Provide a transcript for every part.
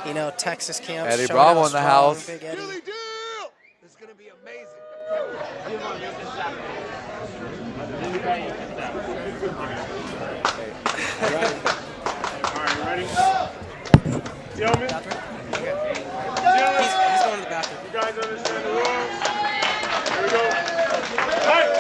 You know, Texas camp. Eddie Bravo in the house. Big Eddie. It's going to be amazing. All right, you ready? Gentlemen, He's going to the bathroom. you guys understand the rules? Here we go. Fight!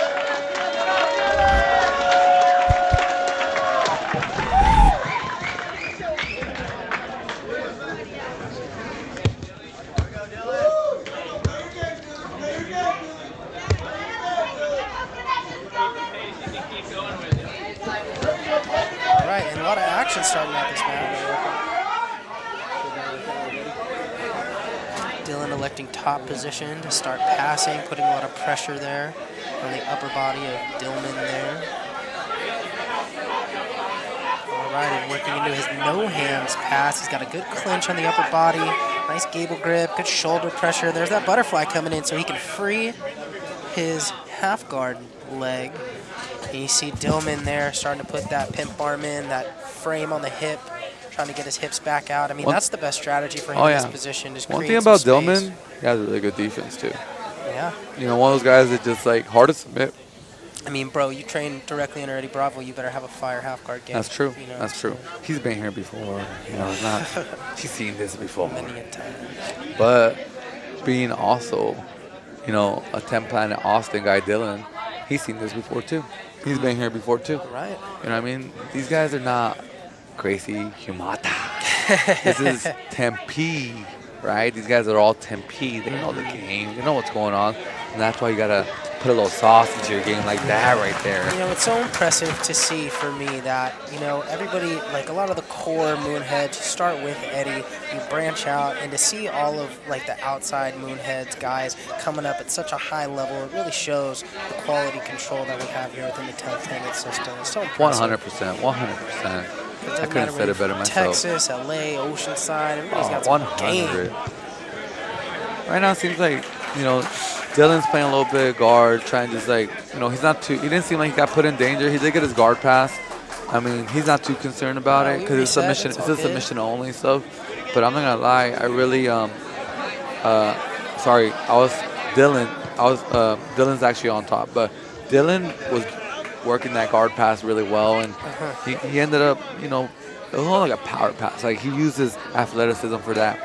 All right, and a lot of action starting out this match. Dylan electing top position to start passing, putting a lot of pressure there on the upper body of Dillman there. All right, and working into his no hands pass. He's got a good clinch on the upper body, nice gable grip, good shoulder pressure. There's that butterfly coming in so he can free his half guard leg. And you see Dillman there starting to put that pimp arm in, that frame on the hip, trying to get his hips back out. I mean, that's the best strategy for him in this position. Just One thing about Dillman, he has really good defense too. Yeah. You know, one of those guys that just like hard to submit. I mean, bro, you train directly under Eddie Bravo, you better have a fire half guard game. That's true. You know, That's true. He's been here before. You know, it's not. He's seen this before. Many a time. But being also, you know, a 10 Planet Austin guy, Dylan, he's seen this before too. He's been here before too. Right. You know what I mean? These guys are not Gracie Humata. This is Tempe, right? These guys are all Tempe. They know the game. They know what's going on. And that's why you got to put a little sauce into your game like that right there. You know, it's so impressive to see for me that, you know, everybody, like a lot of the core Moonheads, you start with Eddie, you branch out, and to see all of, like, the outside Moonheads guys coming up at such a high level, it really shows the quality control that we have here within the 10th Planet system. It's so impressive. 100%. 100%. I couldn't have said it better myself. Texas, LA, Oceanside, everybody's got some 100. game. Right now it seems like, you know, Dylan's playing a little bit of guard, trying to just like, you know, he's not too, he didn't seem like he got put in danger. He did get his guard pass. I mean, he's not too concerned about it because it's submission, it's a submission only stuff. But I'm not gonna lie, I really, sorry, Dylan's actually on top, but Dylan was working that guard pass really well, and he ended up, you know, it was only like a power pass. Like he used his athleticism for that.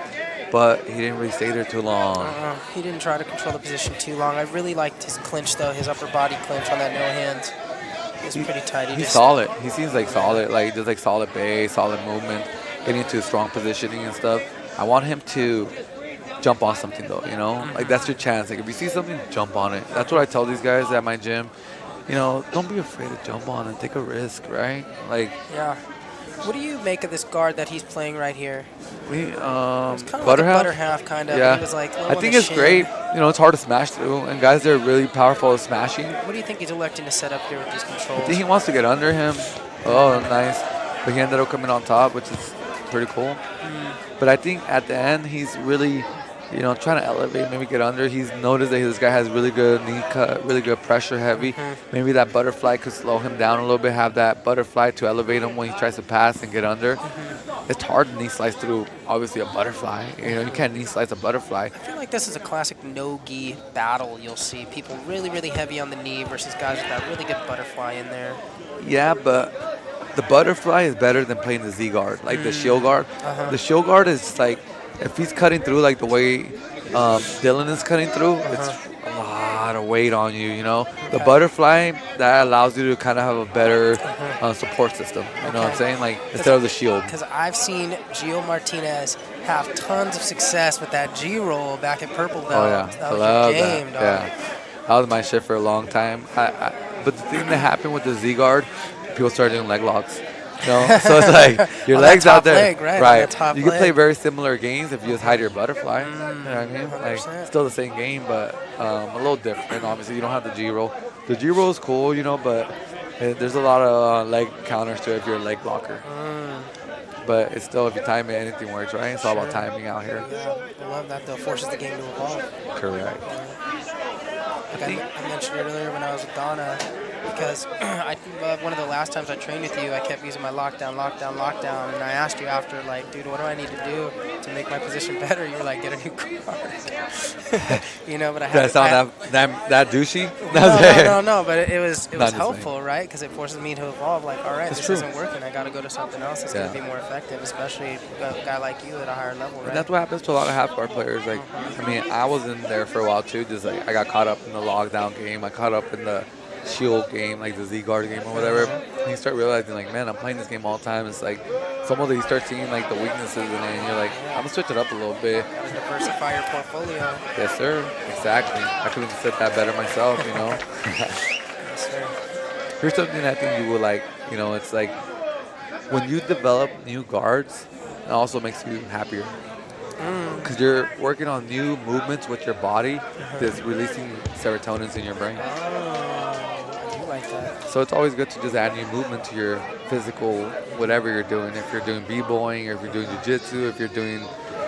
But he didn't really stay there too long. He didn't try to control the position too long. I really liked his clinch, though, his upper body clinch on that no hands. He was pretty tight. He's solid. He seems like solid. Like, just like solid base, solid movement, getting into strong positioning and stuff. I want him to jump on something, though, you know? Like, that's your chance. Like, if you see something, jump on it. That's what I tell these guys at my gym. You know, don't be afraid to jump on it. Take a risk, right? Like, yeah. What do you make of this guard that he's playing right here? It's kind of like a butter half, kind of. Yeah. He was like I think it's great. You know, it's hard to smash through, and guys that are really powerful at smashing. What do you think he's electing to set up here with these controls? I think he wants to get under him. Oh, nice. But he ended up coming on top, which is pretty cool. But I think at the end, he's really, you know, trying to elevate, maybe get under. He's noticed that this guy has really good knee cut, really good pressure heavy. Maybe that butterfly could slow him down a little bit, have that butterfly to elevate him when he tries to pass and get under. It's hard to knee slice through, obviously, a butterfly. You know, you can't knee slice a butterfly. I feel like this is a classic no-gi battle. You'll see people really, really heavy on the knee versus guys with that really good butterfly in there. Yeah, but the butterfly is better than playing the Z guard, like the shield guard. The shield guard is like, if he's cutting through like the way Dylan is cutting through, it's a lot of weight on you, you know. The butterfly, that allows you to kind of have a better support system, you know what I'm saying? Like, instead of the shield. Because I've seen Gio Martinez have tons of success with that G-roll back at Purple Belt. Oh, yeah. That was your game, dog. Yeah. That was my shit for a long time. But the thing that happened with the Z guard, people started doing leg locks. You know? So it's like your legs out there, leg, right? You can play very similar games if you just hide your butterfly. You know what I mean? Like, still the same game, but a little different. Obviously, you don't have the G roll. The G roll is cool, you know, but there's a lot of leg counters to it if you're a leg blocker. But it's still, if you time it, anything works, right? It's all about timing out here. Yeah, I love that, though. Forces the game to evolve. Correct. Like I mentioned earlier when I was with Donna, because one of the last times I trained with you, I kept using my lockdown, and I asked you after, like, dude, what do I need to do to make my position better? You were like, get a new card. But I had That sound that douchey? no, but it was No, I'm just helpful, right? Because it forces me to evolve. Like, all right, It's this true. isn't working. I got to go to something else that's going to be more effective, especially a guy like you at a higher level, right? And that's what happens to a lot of half guard players. Like, I mean, I was in there for a while too. Just like I got caught up in the lockdown game. I caught up in the shield game, like the Z guard game or whatever. And you start realizing, like, man, I'm playing this game all the time. It's like some of you start seeing like the weaknesses in it, and you're like, I'm gonna switch it up a little bit. Gotta diversify your portfolio. Yes, sir. Exactly. I couldn't have said that better myself. Yes, sir. Here's something I think you will like. It's like when you develop new guards, it also makes you happier. Because you're working on new movements with your body that's releasing serotonin in your brain. I do like that. So it's always good to just add new movement to your physical, whatever you're doing. If you're doing b-boying, or if you're doing jiu-jitsu, if you're doing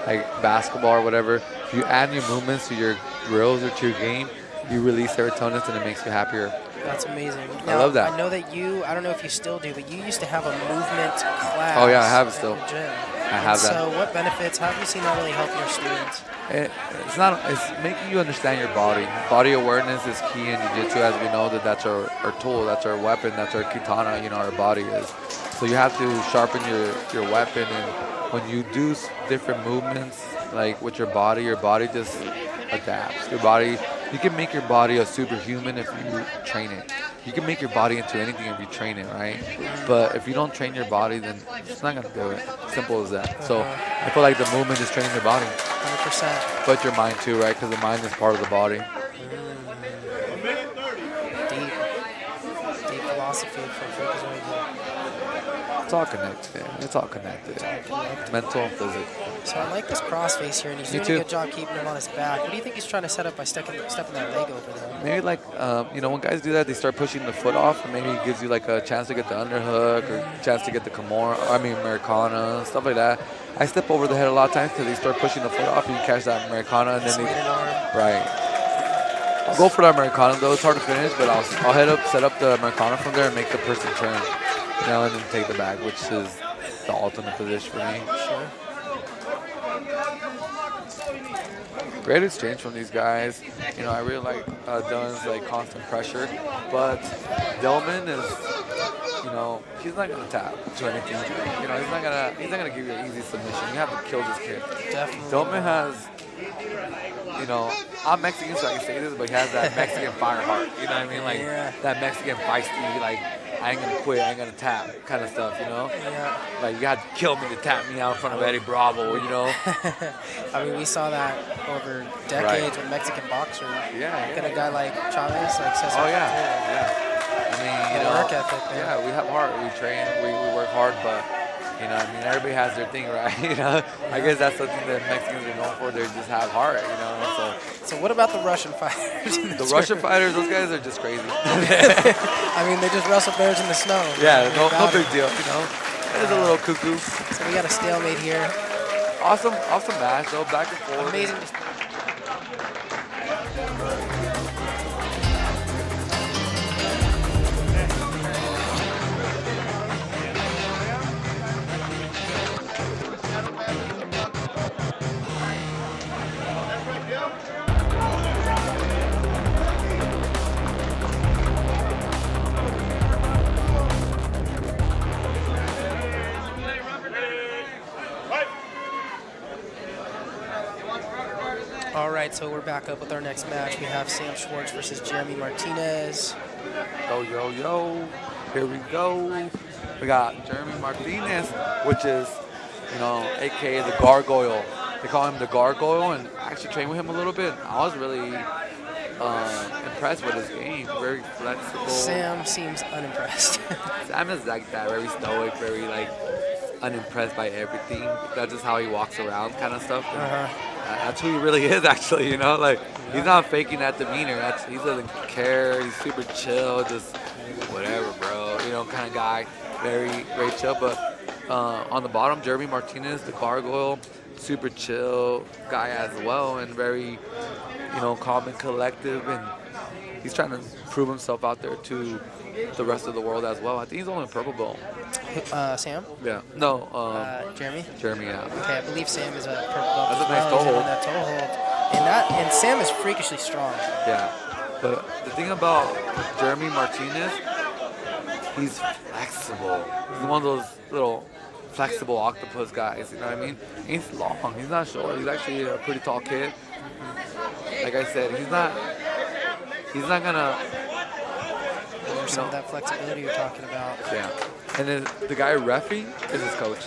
like basketball or whatever, if you add new movements to your drills or to your game, you release serotonin and it makes you happier. That's amazing. I love that. I know that I don't know if you still do, but you used to have a movement class. Oh, yeah, I have it still. At the gym. I have that. So what benefits, how have you seen that really help your students? It's making you understand your body. Body awareness is key in jiu-jitsu, as we know that's our tool, that's our weapon, that's our katana, our body is. So you have to sharpen your weapon, and when you do different movements, like with your body just adapts. You can make your body a superhuman if you train it. You can make your body into anything if you train it, right? But if you don't train your body, then it's not going to do it. Simple as that. So I feel like the movement is training your body. 100%. But your mind too, right? Because the mind is part of the body. Deep philosophy from Freakazoid. It's all connected. It's all connected. Mental and physical. So I like this crossface here, and he's Me doing too. a good job keeping him on his back. What do you think he's trying to set up by stepping that leg over there? Maybe like, when guys do that, they start pushing the foot off, and maybe it gives you like a chance to get the underhook or a chance to get the Americana, stuff like that. I step over the head a lot of times because they start pushing the foot off, and you catch that Americana, and then right. I'll go for the Americana though. It's hard to finish, but I'll set up the Americana from there and make the person turn, and then take the back, which is the alternate position for me. Sure. Great exchange from these guys. I really like Dylan's like constant pressure, but Dillman is, he's not gonna tap to anything. He's not gonna give you an easy submission. You have to kill this kid. Definitely. Dillman has, I'm Mexican, so I can say this, but he has that Mexican fire heart. You know what I mean? Like that Mexican feisty, like I ain't gonna quit, I ain't gonna tap kind of stuff. Yeah. Like you had to kill me to tap me out in front of Eddie Bravo. I mean, we saw that over decades with Mexican boxers. Yeah. Get a guy like Chavez, like Cesar. Oh yeah. I mean, work ethic, man. Yeah, we have heart. We train. We work hard, but everybody has their thing, right? I guess that's something that Mexicans are known for. They just have heart, So what about the Russian fighters? The Russian fighters, those guys are just crazy. I mean, they just wrestle bears in the snow. Yeah, no big deal. It's a little cuckoo. So we got a stalemate here. Awesome match, though. Back and forth. Amazing. All right, so we're back up with our next match. We have Sam Schwartz versus Jeremy Martinez. Yo. Here we go. We got Jeremy Martinez, which is, a.k.a. the Gargoyle. They call him the Gargoyle, and I actually trained with him a little bit. I was really impressed with his game. Very flexible. Sam seems unimpressed. Sam is like that, very stoic, very unimpressed by everything. That's just how he walks around, kind of stuff. That's who he really is, actually. He's not faking that demeanor. He doesn't care. He's super chill, just whatever, bro. Kind of guy, very chill. But on the bottom, Jeremy Martinez, the Gargoyle, super chill guy as well, and very, calm and collective. And he's trying to prove himself out there too. the rest of the world as well. I think he's only a purple belt. Sam? Yeah. No. Jeremy? Jeremy. Yeah. Okay, I believe Sam is a purple belt. That's as a nice well. toe He's in hold. that toe hold. And Sam is freakishly strong. Yeah. But the thing about Jeremy Martinez, he's flexible. He's one of those little flexible octopus guys. You know what I mean? He's long. He's not short. He's actually a pretty tall kid. Like I said, he's not gonna. There's some of that flexibility you're talking about. Yeah. And then the guy reffing is his coach.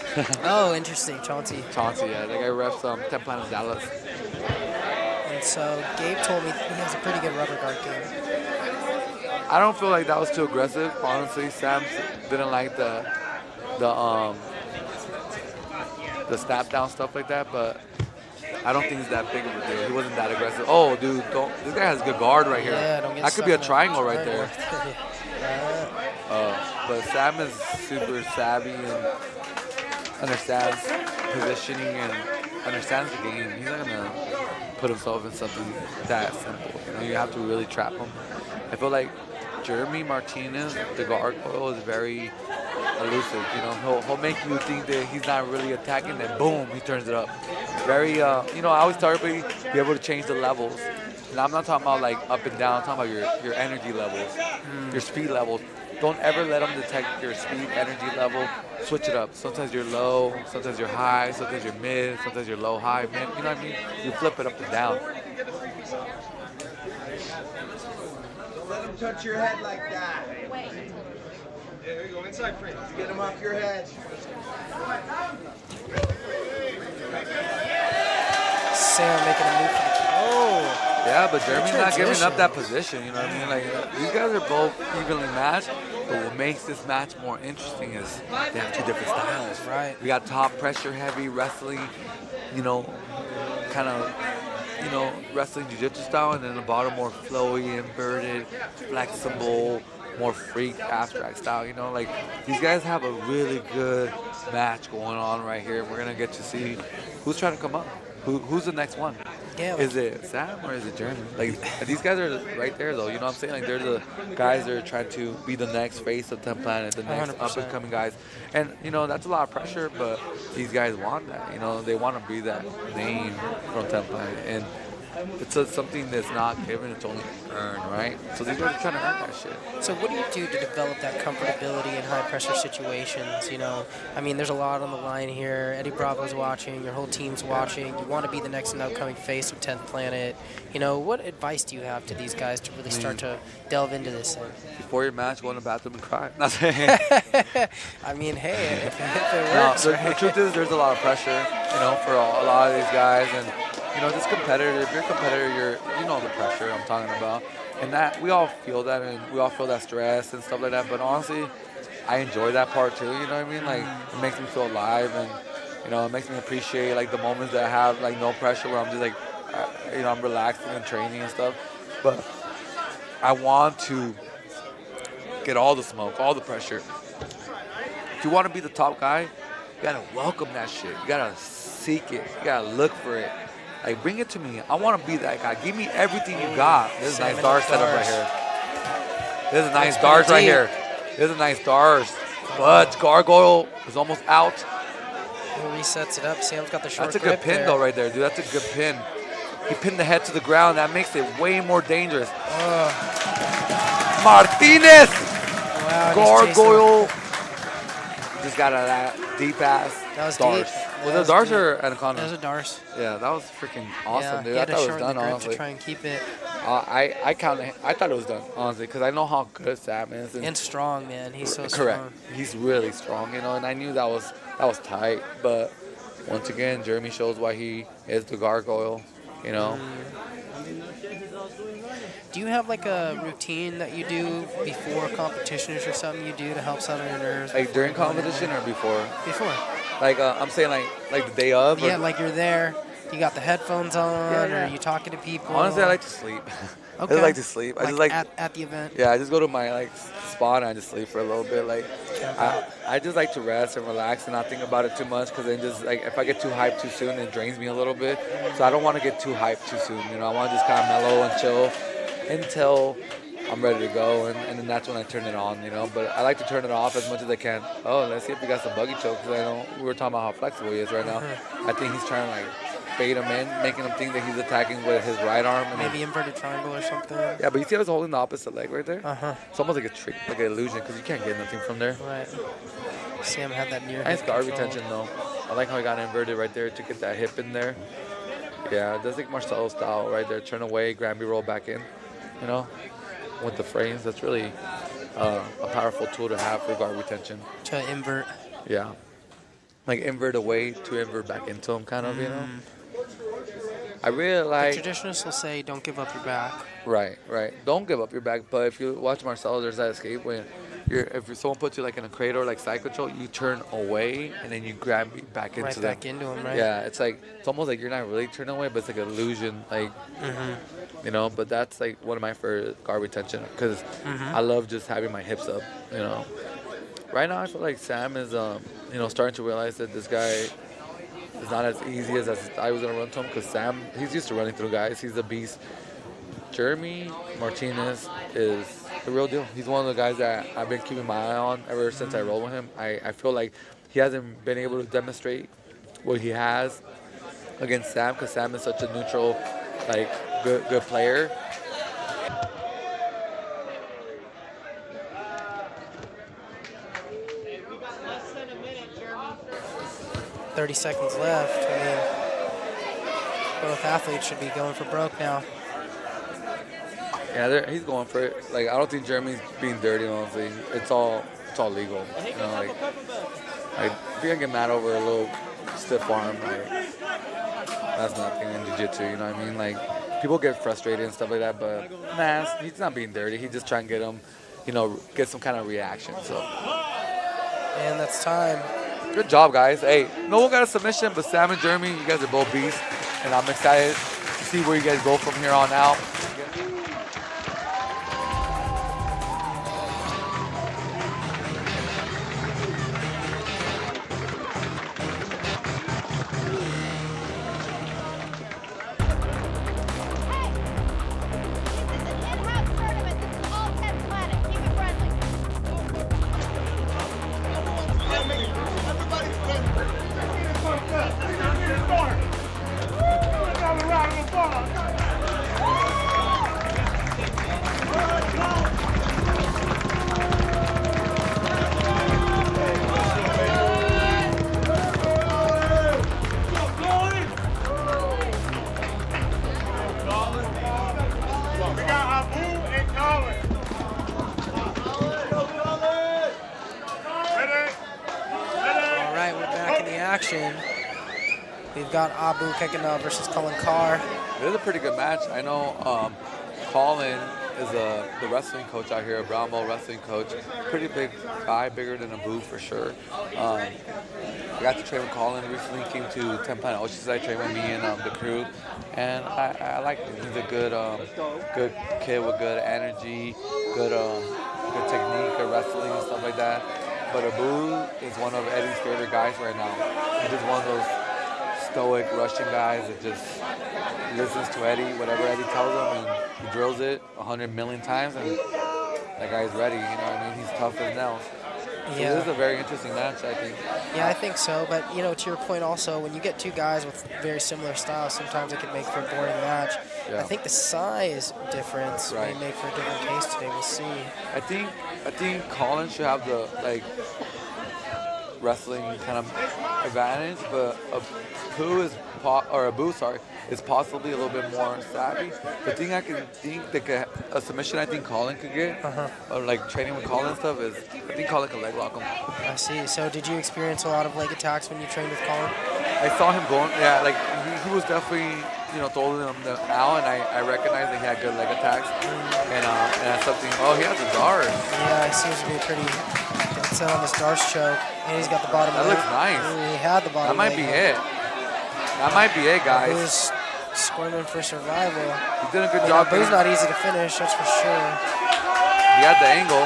Oh, interesting. Chauncey. Chauncey, yeah. The guy refs 10 Planet Dallas. And so Gabe told me he has a pretty good rubber guard game. I don't feel like that was too aggressive. Honestly, Sam didn't like the snap down stuff like that, but I don't think it's that big of a deal. He wasn't that aggressive. Oh, dude, this guy has good guard right here. Yeah, don't get that could be a stuck in triangle right there. Uh, But Sam is super savvy and understands positioning and understands the game. He's not gonna put himself in something that simple. You know, you have to really trap him. I feel like Jeremy Martinez, the guard coil, is very elusive. You know, he'll make you think that he's not really attacking, then boom, he turns it up. Very, you know, I always tell everybody be able to change the levels. And I'm not talking about like up and down. I'm talking about your energy levels, your speed levels. Don't ever let them detect your speed, energy level. Switch it up. Sometimes you're low, sometimes you're high, sometimes you're mid, sometimes you're low, high, mid. You know what I mean? You flip it up and down. Let him touch your head like that. There you go, inside frame. Get him off your head. Sam making a move for the oh. Yeah, but Jeremy's not giving transition. up that position. You know what I mean? Like these guys are both evenly matched, but what makes this match more interesting is they have two different styles. Right. We got top pressure heavy wrestling, you know, kind of, you know, wrestling jiu-jitsu style, and then the bottom more flowy, inverted, flexible, more freak abstract style. You know, like these guys have a really good match going on right here. We're gonna get to see who's trying to come up. Who's the next one? Yeah, Is it Sam or is it Jeremy? Like these guys are right there though. You know what I'm saying? Like they're the guys that are trying to be the next face of 10 Planet, the next 100%. up and coming guys. And you know that's a lot of pressure, but these guys want that. You know they want to be that name from 10 Planet, and it's something that's not given; it's only earned, right? So these guys are trying to earn that shit. So what do you do to develop that comfortability in high pressure situations? You know, I mean, there's a lot on the line here. Eddie Bravo's watching, your whole team's watching. You want to be the next and upcoming face of 10th Planet. You know, what advice do you have to these guys to really start to delve into this thing? Before your match, go in the bathroom and cry. I mean, hey, if it No, works, the right? truth is there's a lot of pressure, you know, for a lot of these guys, and you know, this competitor. If you're a competitor, you know the pressure I'm talking about, and that we all feel that, and we all feel that stress and stuff like that. But honestly, I enjoy that part too. You know what I mean? Like it makes me feel alive, and you know, it makes me appreciate like the moments that I have like no pressure, where I'm just like, you know, I'm relaxing and training and stuff. But I want to get all the smoke, all the pressure. If you want to be the top guy, you gotta welcome that shit. You gotta seek it. You gotta look for it. Like, bring it to me. I want to be that guy. Give me everything you got. There's a nice dart setup right here. There's a nice darts right here. There's a nice darts. But Gargoyle is almost out. He resets it up. Sam's got the short That's a good grip pin, there. though, right there, dude. That's a good pin. He pinned the head to the ground. That makes it way more dangerous. Martinez! Wow, he's chasing. Gargoyle just got that deep ass That was darts. deep. Was That it was darts deep. or anaconda? That was a Darce. Yeah, that was freaking awesome, Yeah, dude. he I had to thought it was shorten done, the grip honestly. to try and keep it. I thought it was done, honestly, because I know how good Sam is. And strong, man. He's so correct. strong. He's really strong, you know, and I knew that was tight. But once again, Jeremy shows why he is the gargoyle, you know. Do you have like a routine that you do before competitions or something you do to help settle your nerves? Like before during you go in competition there? or before? Before. Like I'm saying, like the day of. or- Yeah, like you're there, you got the headphones on, Yeah. or you talking to people. Honestly, I like to sleep. I Okay. just like to sleep. I just like. at the event. Yeah, I just go to my like spot and I just sleep for a little bit. Like, I just like to rest and relax and not think about it too much, because then just like if I get too hyped too soon, it drains me a little bit. So I don't want to get too hyped too soon. You know, I want to just kind of mellow and chill until I'm ready to go, and then that's when I turn it on, But I like to turn it off as much as I can. Oh, let's see if we got some buggy choke, because I know we were talking about how flexible he is right now. I think he's trying to, like, bait him in, making him think that he's attacking with his right arm. And Maybe inverted triangle or something. yeah, but you see how he's holding the opposite leg right there? Uh-huh. It's almost like a trick, like an illusion, because you can't get nothing from there. Right. Sam had that near Nice hip guard control. retention, though. I like how he got inverted right there to get that hip in there. Yeah, it does like Marcelo style right there. Turn away, Granby roll back in, with the frames. That's really a powerful tool to have for guard retention. To invert. Yeah. Like invert away to invert back into him, kind of, I really The like. traditionalists will say, don't give up your back. Right. Don't give up your back. But if you watch Marcelo, there's that escape when if someone puts you like in a cradle, like side control, you turn away and then you grab back into Right them. back into him, right? Yeah, it's almost like you're not really turning away, but it's like an illusion, like But that's like one of my favorite guard retention because I love just having my hips up. Right now I feel like Sam is starting to realize that this guy is not as easy as I was gonna run to him because Sam, he's used to running through guys. He's a beast. Jeremy Martinez is the real deal. He's one of the guys that I've been keeping my eye on ever since I rolled with him. I feel like he hasn't been able to demonstrate what he has against Sam because Sam is such a neutral, like good player. 30 seconds left. I mean, both athletes should be going for broke now. Yeah, he's going for it. Like I don't think Jeremy's being dirty. Honestly, it's all legal. Like if you're gonna get mad over a little stiff arm, like that's nothing in jiu-jitsu. You know what I mean? Like people get frustrated and stuff like that, but nah, he's not being dirty. He's just trying to get him, get some kind of reaction. So. And that's time. Good job, guys. Hey, no one got a submission, but Sam and Jeremy, you guys are both beasts, and I'm excited to see where you guys go from here on out. We've got Abu Kekana versus Colin Carr. It is a pretty good match. I know Colin is the wrestling coach out here, a brown belt wrestling coach. Pretty big guy, bigger than Abu for sure. I got to train with Colin recently. Came to 10 Planet Oceanside, trained with me and the crew, and I like him. He's a good kid with good energy, good technique, good wrestling and stuff like that. But Abu is one of Eddie's favorite guys right now. He's just one of those stoic Russian guys that just listens to Eddie, whatever Eddie tells him, and he drills it 100 million times, and that guy's ready. You know what I mean? He's tough as nails. So Yeah. this is a very interesting match, I think. Yeah, I think so. But, to your point also, when you get two guys with very similar styles, sometimes it can make for a boring match. Yeah. I think the size difference may make for a different case today. We'll see. I think Colin should have the wrestling kind of advantage, but Abu is possibly a little bit more savvy. The thing I can think that a submission I think Colin could get, or like training with Colin and stuff, is I think Colin can leg lock him. I see. So did you experience a lot of leg attacks when you trained with Colin? I saw him going, he was definitely, throwing them out, and I recognized that he had good leg attacks. And that's something, he has a dart. Yeah, he seems to be pretty dead set on this Darce choke. And he's got the bottom That leg. looks nice. Ooh, he had the bottom That might leg. be it. That might be it, guys. Abu's squirming for survival. He did a good job. Abu's not easy to finish, that's for sure. He had the angle.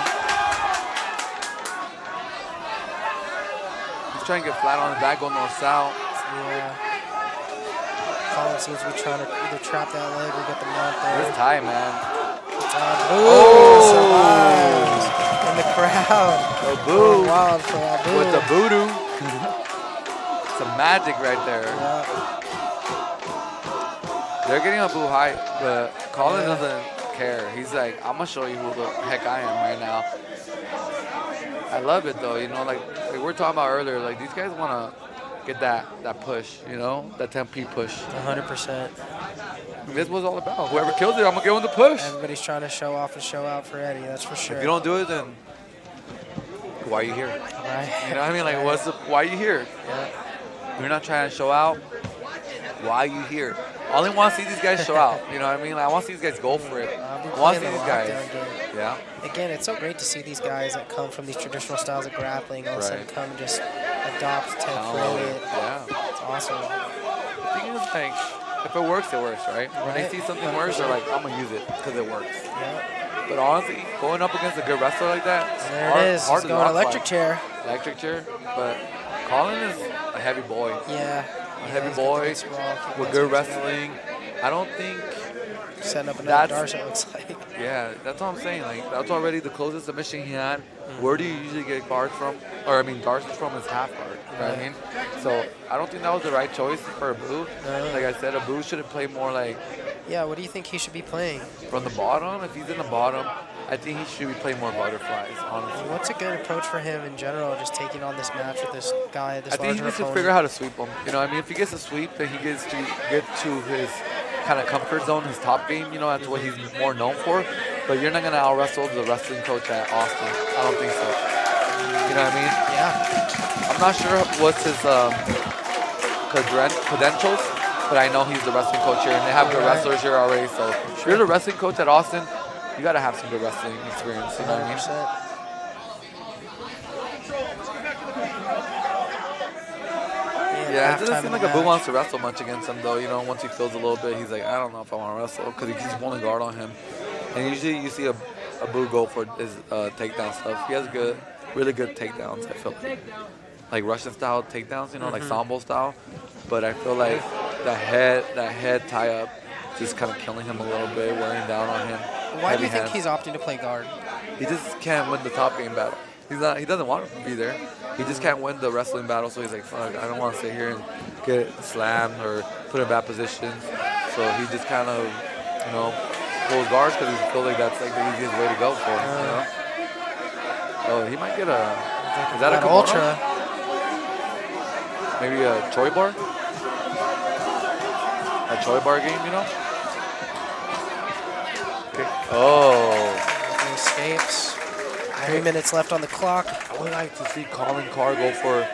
He's trying to get flat on his back, go north-south. Yeah. Colin seems to be trying to either trap that leg or get the mount there. It's tight, man. Abu survives in the crowd. Abu Going wild for Abu. with the voodoo. Some magic right there. Yeah. They're getting Abu high, but Colin Yeah. doesn't care. He's like, I'm gonna show you who the heck I am right now. I love it though, you know, like we were talking about earlier, like these guys wanna get that push, you know, that 10P push. 100%. And this was all about. Whoever kills it, I'm gonna give him the push. Everybody's trying to show off and show out for Eddie, that's for sure. If you don't do it, then why are you here? Right. You know what I mean? Like, why are you here? Yeah. You're not trying to show out. Why are you here? I only want to see these guys show out. You know what I mean? Like, I want to see these guys go for it. Abu I want to see playing these the guys. lockdown game. Yeah. Again, it's so great to see these guys that come from these traditional styles of grappling all of a sudden Right. come and just adopt to Oh, play it. yeah. It's awesome. The thing is, like, if it works, it works, right? When they Right. see something works, they're like, I'm going to use it because it works. Yeah. But honestly, going up against a good wrestler like that, it's There hard, it is. hard He's to going lock electric by. chair. Electric chair. But Colin is a heavy boy. Yeah. A heavy he's got the boy good sprawl, keep with those good hands together. wrestling. I don't think Setting up another That's- Darce, it looks like. Yeah, that's what I'm saying. Like, that's already the closest submission he had. Where do you usually get guards from? Or, I mean, Darcy's from his half guard. You know what I mean? So, I don't think that was the right choice for Abu. No. Like I said, Abu should have played more like Yeah, what do you think he should be playing? from the bottom. If he's in the bottom, I think he should be playing more butterflies, honestly. What's a good approach for him in general, just taking on this match with this guy, this I think he larger needs to opponent? figure out how to sweep him. You know what I mean? If he gets a sweep, then he gets to get to his kind of comfort zone, his top game. You know, that's what he's more known for. But you're not going to out-wrestle the wrestling coach at Austin. I don't think so. You know what I mean? Yeah. I'm not sure what's his credentials, but I know he's the wrestling coach here, and they have good Right. wrestlers here already. So if you're the wrestling coach at Austin, you got to have some good wrestling experience. You know what I mean? 100%. Yeah, it halftime doesn't of seem the like Abu match. wants to wrestle much against him, though. You know, once he feels a little bit, he's like, I don't know if I want to wrestle, because he keeps pulling guard on him. And usually you see Abu go for his takedown stuff. He has good, really good takedowns, I feel like Russian style takedowns, you know, like Sambo style. But I feel like the head tie up just kind of killing him a little bit, wearing down on him. Why do you Heavy think he's opting to play guard? He just can't win the top game battle. He doesn't want to be there. He just can't win the wrestling battle, so he's like, fuck, I don't want to sit here and get slammed or put in bad positions. So he just kind of, you know, pulls guards because he feels like that's like the easiest way to go for him, you know? Oh, he might get is that a kimono? Ultra? Maybe a Choi bar? A Choi bar game, you know? Okay. Oh. He escapes. 3 minutes left on the clock. I would like to see Colin Carr go for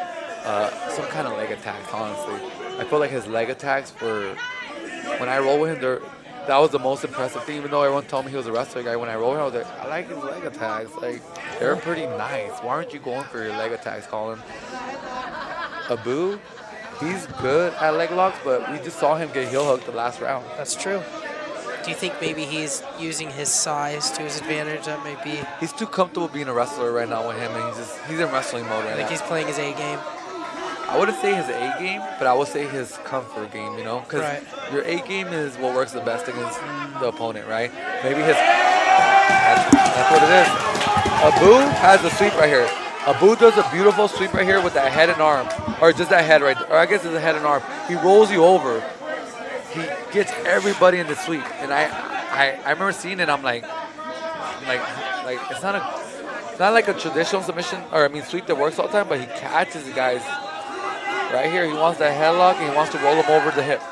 some kind of leg attacks, honestly. I feel like his leg attacks were, when I roll with him, that was the most impressive thing. Even though everyone told me he was a wrestler guy, when I roll with him, I was like, I like his leg attacks. Like, they're pretty nice. Why aren't you going for your leg attacks, Colin? Abu, he's good at leg locks, but we just saw him get heel hooked the last round. That's true. Do you think maybe he's using his size to his advantage? That may be. He's too comfortable being a wrestler right now with him, and he's in wrestling mode I right think now. he's playing his A game. I wouldn't say his A game, but I would say his comfort game, you know? Because Right. your A game is what works the best against the opponent, right? Maybe that's what it is. Abu has a sweep right here. Abu does a beautiful sweep right here with that head and arm. Or just that head right there. Or I guess it's a head and arm. He rolls you over. He gets everybody in the sweep. And I remember seeing it, I'm like it's not like a traditional submission, or I mean sweep that works all the time, but he catches the guys right here. He wants that headlock and he wants to roll them over the hip.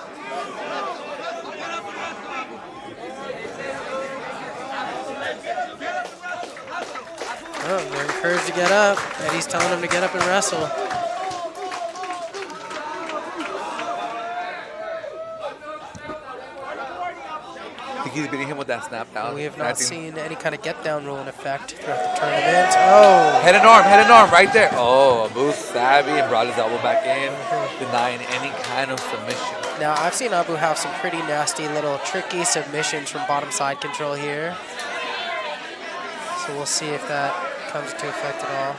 Oh, they're encouraged to get up. Eddie's telling him to get up and wrestle. I think he's beating him with that snap down. We have And I not think- seen any kind of get down rule in effect throughout the tournament. Oh, Head and arm right there. Oh, Abu's savvy and brought his elbow back in, denying any kind of submission. now I've seen Abu have some pretty nasty little tricky submissions from bottom side control here. So we'll see if that comes to effect at all.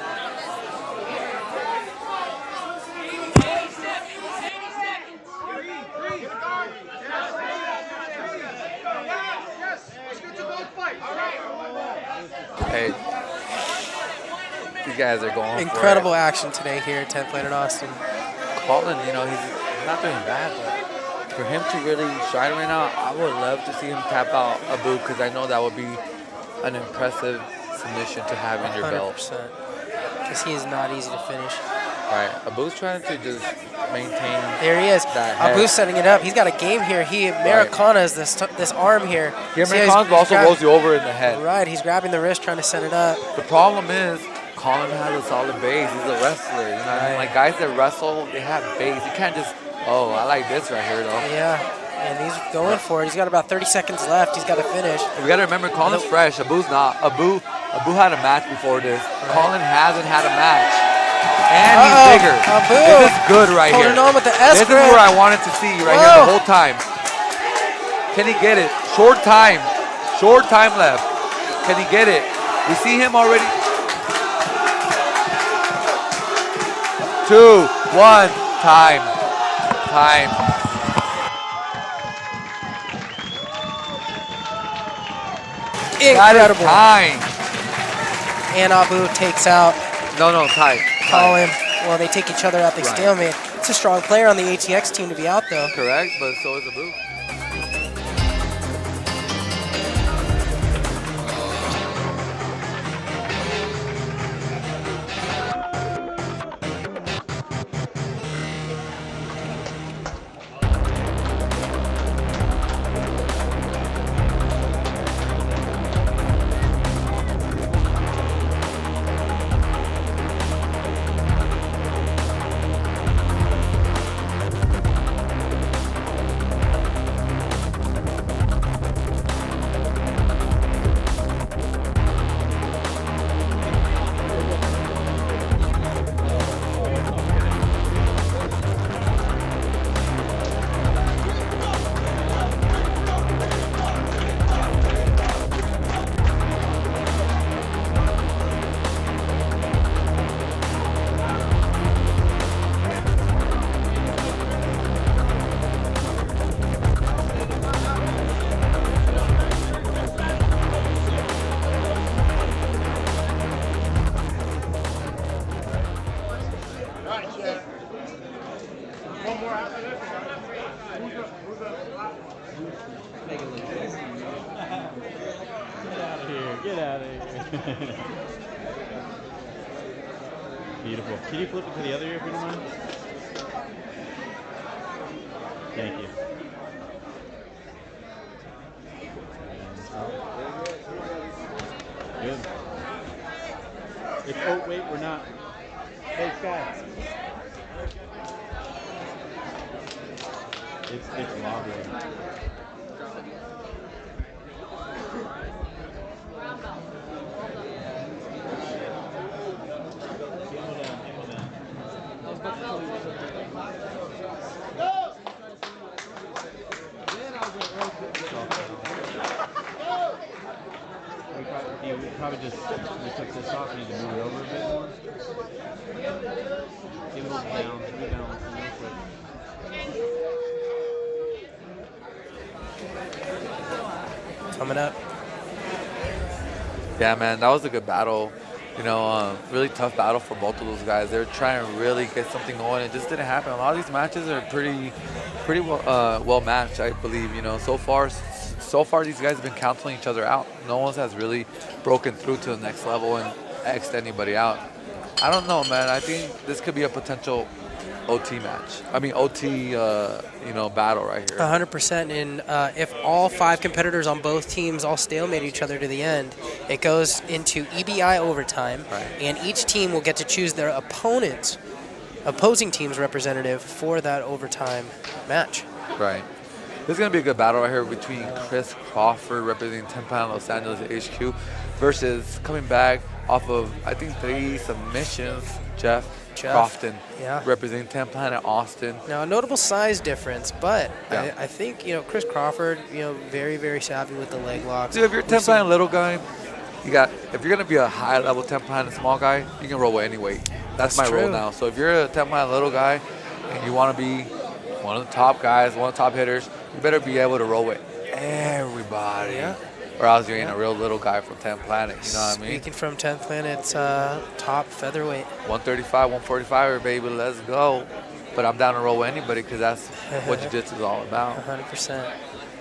Let's get to both fights. Hey, these guys are going Incredible for action today here at 10th Planet Austin. it. Colin, you know, he's not doing bad, but for him to really shine right now, I would love to see him tap out Abu because I know that would be an impressive submission to have in your belt. 100%. Because he is not easy to finish. Right. Abu's trying to just maintain. There he is. That head. Abu's setting it up. He's got a game here. Americana is this arm here. Yeah, See how Americana also rolls you over in the head. Right, he's grabbing the wrist, trying to set it up. The problem is, Colin has a solid base. He's a wrestler. You know what I mean? Like guys that wrestle, they have base. You can't just, oh, I like this right here though. Yeah, and he's going for it. He's got about 30 seconds left. He's got to finish. We got to remember, Colin's fresh. Abu's not. Abu had a match before this. Right. Colin hasn't had a match. And he's bigger. Abu. This is good right here. Holding on with the S This grip. is where I wanted to see right here the whole time. Can he get it? Short time. Short time left. Can he get it? We see him already. 2, 1, time. Time. Incredible. Time. And Abu takes out No, time. Colin. Well, they take each other out. They stalemate. It's a strong player on the ATX team to be out, though. Correct, but so is Abu. Get out of here. Beautiful. Can you flip it to the other ear if you don't mind? Thank you. Good. It's, oh, wait, we're not. Hey, Scott. It's wobbling. We probably just took this off. We need to move it over a bit more. Give it a little down. Rebalance real quick. Coming up. Yeah, man, that was a good battle. You know, really tough battle for both of those guys. They were trying to really get something going. It just didn't happen. A lot of these matches are pretty well matched, I believe. You know, so far these guys have been canceling each other out. No one has really broken through to the next level and X'd anybody out. I don't know, man. I think this could be a potential OT match. I mean, OT, battle right here. 100%. And if all 5 competitors on both teams all stalemate each other to the end, it goes into EBI overtime, and each team will get to choose their opposing team's representative for that overtime match. Right. This is going to be a good battle right here between Chris Crawford, representing 10 Planet Los Angeles HQ, versus coming back off of, I think, 3 submissions, Jeff Crofton, representing 10 Planet Austin. Now, a notable size difference, but I think, Chris Crawford, very, very savvy with the leg locks. Dude, if you're a 10 Planet little guy, if you're going to be a high-level 10 Planet small guy, you can roll with any weight. That's my rule now. So if you're a 10 Planet little guy and you want to be one of the top guys, one of the top hitters, you better be able to roll with everybody. Yeah. or else you ain't a real little guy from 10th Planet. You know what I mean? Speaking from 10th Planet's top featherweight. 135, 145, baby, let's go. But I'm down to roll with anybody because that's what jiu-jitsu is all about. 100%.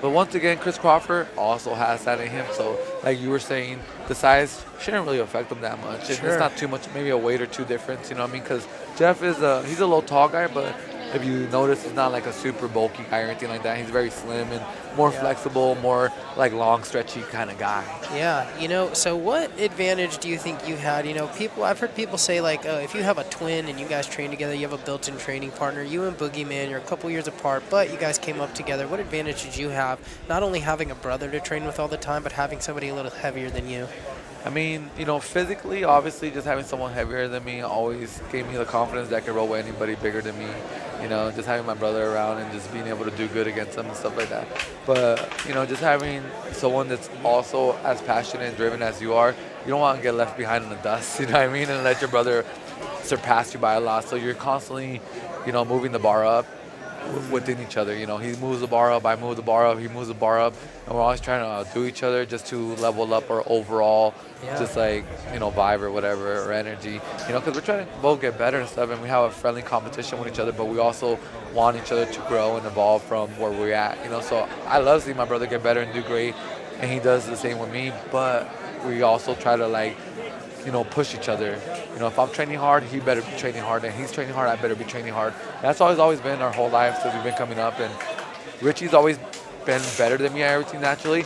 But once again, Chris Crawford also has that in him. So, like you were saying, the size shouldn't really affect him that much. Sure. It's not too much, maybe a weight or two difference. You know what I mean? Because Jeff is he's a little tall guy, but if you notice, he's not like a super bulky guy or anything like that. He's very slim and more flexible, more like long, stretchy kind of guy. Yeah, so what advantage do you think you had? I've heard people say, like, if you have a twin and you guys train together, you have a built-in training partner, you and Boogeyman, you're a couple years apart, but you guys came up together. What advantage did you have, not only having a brother to train with all the time, but having somebody a little heavier than you? I mean, physically, obviously, just having someone heavier than me always gave me the confidence that I could roll with anybody bigger than me. Just having my brother around and just being able to do good against him and stuff like that. But, just having someone that's also as passionate and driven as you are, you don't want to get left behind in the dust, you know what I mean? And let your brother surpass you by a lot. So you're constantly, moving the bar up within each other. He moves the bar up, I move the bar up, he moves the bar up, and we're always trying to outdo each other just to level up our overall, just like, vibe or whatever, or energy. Because we're trying to both get better and stuff, and we have a friendly competition with each other, but we also want each other to grow and evolve from where we're at. So I love seeing my brother get better and do great, and he does the same with me, but we also try to push each other. If I'm training hard, he better be training hard, and he's training hard, I better be training hard. And that's always been our whole life since we've been coming up. And Richie's always been better than me at everything naturally,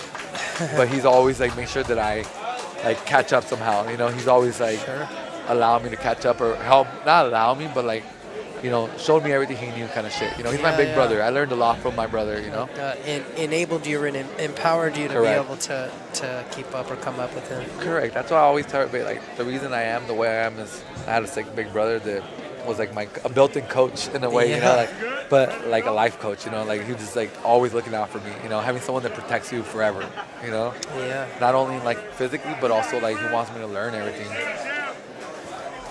but he's always make sure that I catch up somehow. He's always allow me to catch up, or help, not allow me, but showed me everything he knew kind of shit. He's my big brother. I learned a lot from my brother, Enabled you and empowered you to Correct. be able to keep up or come up with him. Correct. That's why I always tell everybody, the reason I am the way I am is I had a sick big brother that was a built-in coach in a way, but a life coach, he was just always looking out for me, having someone that protects you forever, Yeah. Not only physically, but also he wants me to learn everything.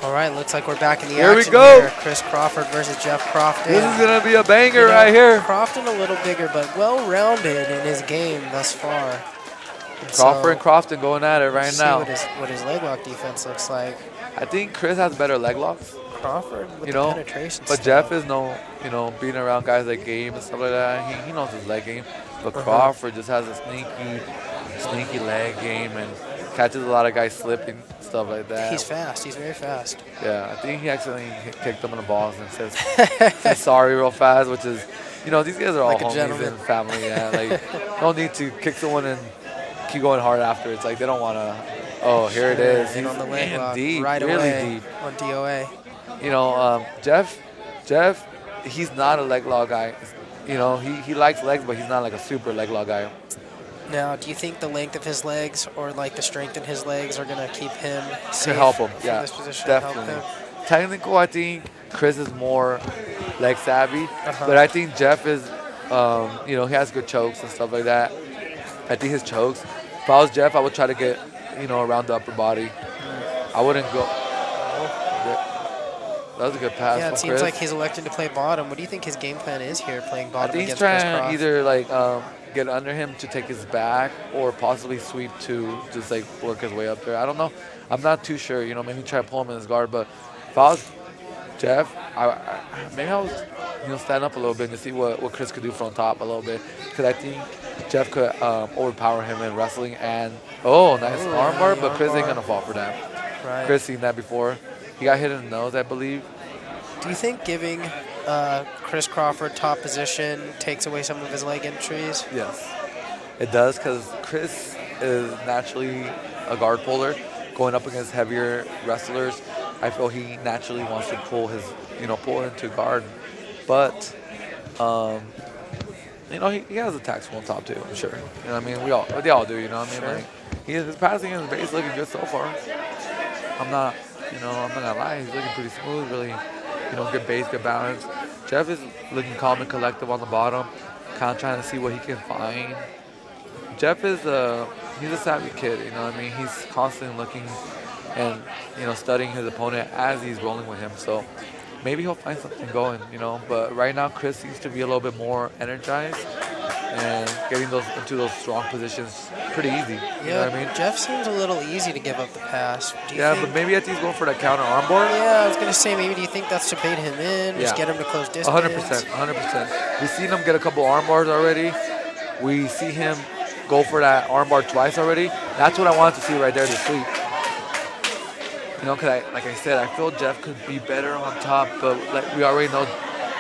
All right, looks like we're back in the Here we action go. here. Chris Crawford versus Jeff Crofton. This is gonna be a banger right here. Crofton a little bigger, but well-rounded in his game thus far. Crawford and Crofton going at it right see now. what his leg lock defense looks like. I think Chris has better leg locks, Crawford with the penetration but stuff. Jeff is being around guys like Gabe and stuff like that. He knows his leg game, but Crawford just has a sneaky leg game and catches a lot of guys slipping, stuff like that. He's fast. He's very fast. Yeah, I think he accidentally kicked them in the balls and says sorry real fast, which is, these guys are all Like a homies gentleman. and family. Yeah, no need to kick someone and keep going hard after. It's they don't want to. Oh, here it is. He's on the leg man, lock deep, right really away deep. on DOA. Jeff, he's not a leg lock guy. He likes legs, but he's not a super leg lock guy. Now, do you think the length of his legs or the strength in his legs are going to keep him safe To help him, from yeah, this position? definitely. Help him? Technical, I think Chris is more leg savvy, but I think Jeff is, he has good chokes and stuff like that. I think his chokes. If I was Jeff, I would try to get, around the upper body. I wouldn't go. That was a good pass. Yeah, it from seems Chris. like he's electing to play bottom. What do you think his game plan is here, playing I bottom think he's against Chris trying Croft? to either get under him to take his back, or possibly sweep to just work his way up there. I don't know. I'm not too sure. Maybe try to pull him in his guard. But if I was Jeff, maybe I was stand up a little bit to see what Chris could do from top a little bit, because I think Jeff could overpower him in wrestling. And nice armbar, but Chris ain't gonna fall for that. Right. Chris seen that before. He got hit in the nose, I believe. Do you think giving Chris Crawford top position takes away some of his leg entries? Yes, it does, because Chris is naturally a guard puller. Going up against heavier wrestlers, I feel he naturally wants to pull into guard. But, he has attacks from on top too, I'm sure. They all do, Sure. His passing and his base looking good so far. I'm not gonna lie, he's looking pretty smooth, really, good base, good balance. Jeff is looking calm and collective on the bottom, kind of trying to see what he can find. Jeff is he's a savvy kid, he's constantly looking and, studying his opponent as he's rolling with him. So maybe he'll find something going, but right now Chris seems to be a little bit more energized, and getting those into those strong positions pretty easy. You know Yeah, what I mean? Jeff seems a little easy to give up the pass. Do you Yeah, think, but maybe I think he's going for that counter armbar. yeah, I was gonna say maybe. Do you think that's to bait him in? Just Yeah. get him to close distance. 100%, 100%. We've seen him get a couple arm bars already. We see him go for that arm bar twice already. That's what I wanted to see right there this week. You know, because like I said, I feel Jeff could be better on top, but like we already know,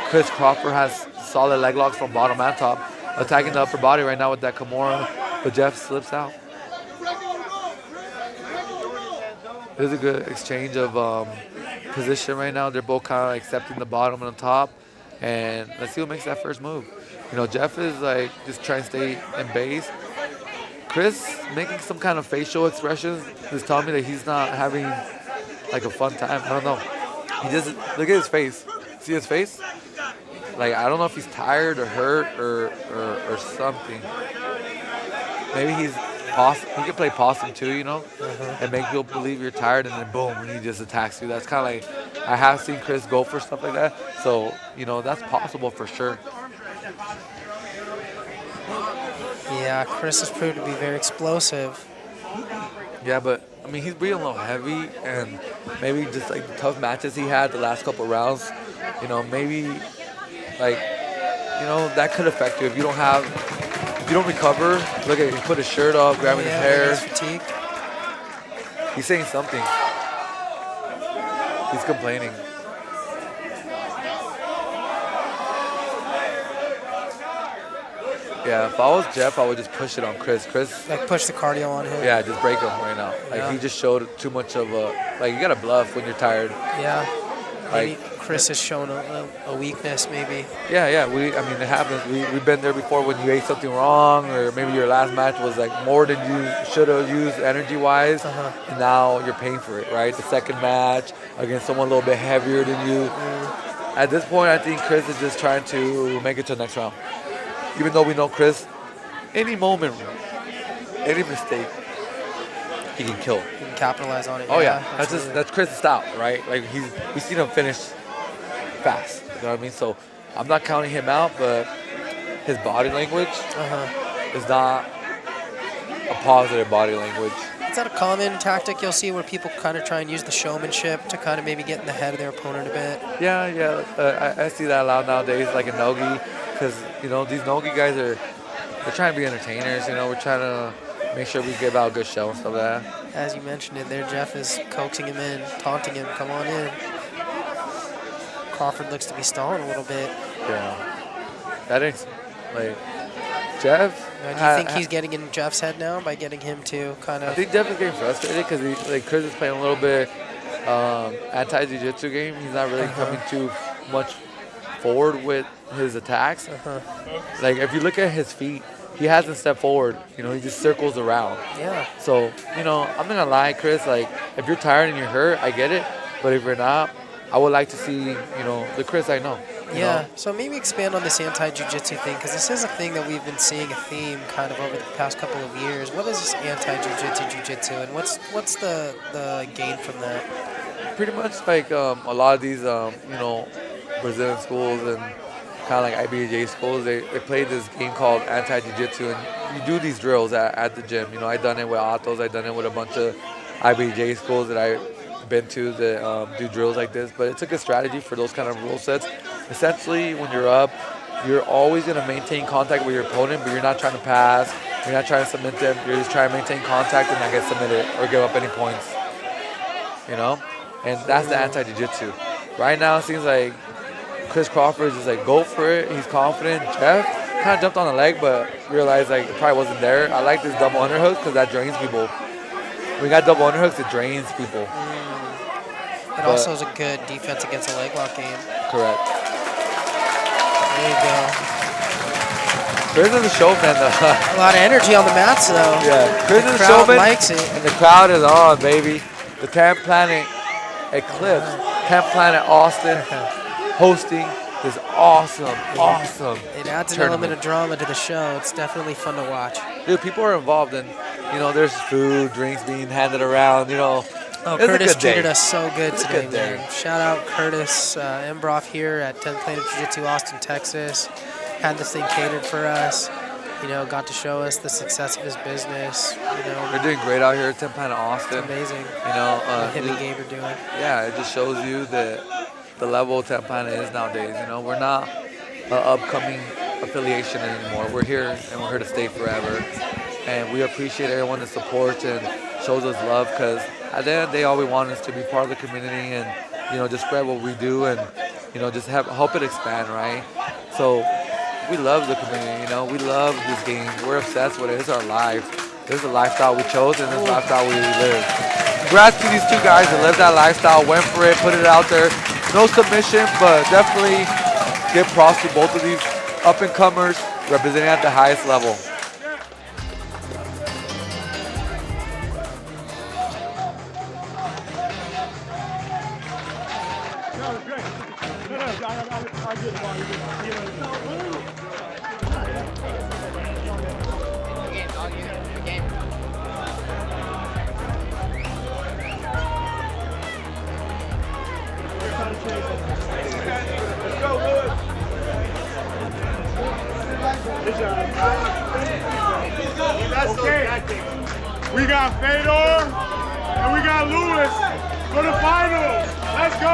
Chris Crawford has solid leg locks from bottom and top, attacking the upper body right now with that Kimura, but Jeff slips out. There's a good exchange of position right now. They're both kind of accepting the bottom and the top, and let's see who makes that first move. You know, Jeff is like just trying to stay in base. Chris making some kind of facial expressions is telling me that he's not having like a fun time. I don't know. He doesn't look at his face. See his face? Like I don't know if he's tired or hurt or something. Maybe he's possum. He can play possum too, you know, and make people believe you're tired, and then boom, and he just attacks you. That's kind of like I have seen Chris go for stuff like that. So you know that's possible for sure. Yeah, Chris has proved to be very explosive. Yeah, but I mean he's being a little heavy, and maybe just like the tough matches he had the last couple rounds, you know, maybe like you know that could affect you if you don't have. If you don't recover, look at he put his shirt off, grabbing his hair. He's fatigued. He's saying something. He's complaining. Yeah, if I was Jeff, I would just push it on Chris. Chris, Like push the cardio on him. yeah, just break him right now. Like Yeah. he just showed too much of a like you gotta bluff when you're tired. Yeah. Maybe Like Chris has shown a weakness, maybe. yeah. I mean it happens. We've been there before when you ate something wrong, or maybe your last match was like more than you should have used energy wise, and now you're paying for it, right? The second match against someone a little bit heavier than you. At this point, I think Chris is just trying to make it to the next round. Even though we know Chris, any moment, any mistake, he can kill. You can capitalize on it. Oh yeah, that's absolutely. Chris' style, right? Like we seen him finish fast. You know what I mean? So I'm not counting him out, but his body language is not a positive body language. Is that a common tactic you'll see where people kind of try and use the showmanship to kind of maybe get in the head of their opponent a bit? Yeah. I see that a lot nowadays, like in Nogi, because you know these Nogi guys they're trying to be entertainers. You know, we're trying to make sure we give out a good show and stuff like that. As you mentioned it there, Jeff is coaxing him in, taunting him, come on in. Crawford looks to be stalling a little bit. Yeah, that ain't like Jeff. Do you think he's getting in Jeff's head now by getting him to kind I of... think Jeff is getting frustrated because like Chris is playing a little bit anti-jiu-jitsu game. He's not really coming too much forward with his attacks. Like if you look at his feet, he hasn't stepped forward. You know, he just circles around. Yeah. So you know, I'm not gonna lie, Chris. Like if you're tired and you're hurt, I get it. But if you're not, I would like to see the Chris I know. you Yeah, know? so maybe expand on this anti-jiu-jitsu thing, because this is a thing that we've been seeing a theme kind of over the past couple of years. What is this anti-jiu-jitsu jiu-jitsu, and what's the gain from that? Pretty much like a lot of these Brazilian schools and kind of like IBJ schools, they play this game called anti-jiu-jitsu, and you do these drills at the gym. You know, I done it with Atos, I done it with a bunch of IBJ schools that I've been to that do drills like this, but it's a good strategy for those kind of rule sets. Essentially, when you're up, you're always going to maintain contact with your opponent, but you're not trying to pass, you're not trying to submit them, you're just trying to maintain contact and not get submitted or give up any points, you know? And that's the anti-jiu-jitsu. Right now, it seems like Chris Crawford is just like, go for it, he's confident. Jeff kind of jumped on the leg, but realized like it probably wasn't there. I like this double underhook because that drains people. When you got double underhooks, it drains people. It also is a good defense against a leg lock game. Correct. There you go. Chris is a showman, though. A lot of energy on the mats, though. Yeah, Chris The is a crowd showman, likes it. and the crowd is on, baby. The 10th Planet Eclipse, 10th Planet Austin, hosting this awesome It adds an tournament. element of drama to the show. It's definitely fun to watch. Dude, people are involved, and there's food, drinks being handed around. Oh, It's a Curtis good day. treated us so good It's a today, good day. man. Shout out Curtis Embroff here at 10th Planet Jiu-Jitsu, Austin, Texas. Had this thing catered for us. got to show us the success of his business. They're doing great out here at Temple Austin. Amazing. What him and Gabe are doing. Yeah, it just shows you that the level Tempana is nowadays. We're not an upcoming affiliation anymore. We're here and we're here to stay forever. And we appreciate everyone that supports and shows us love because at the end of the day, all we want is to be part of the community and, just spread what we do and, just help it expand, right? So we love the community, we love this game. We're obsessed with it. It's our life. This is the lifestyle we chose and this is the lifestyle we live. Congrats to these two guys that lived that lifestyle, went for it, put it out there. No submission, but definitely give props to both of these up-and-comers representing at the highest level. Okay, we got Fedor and we got Lewis for the finals. Let's go!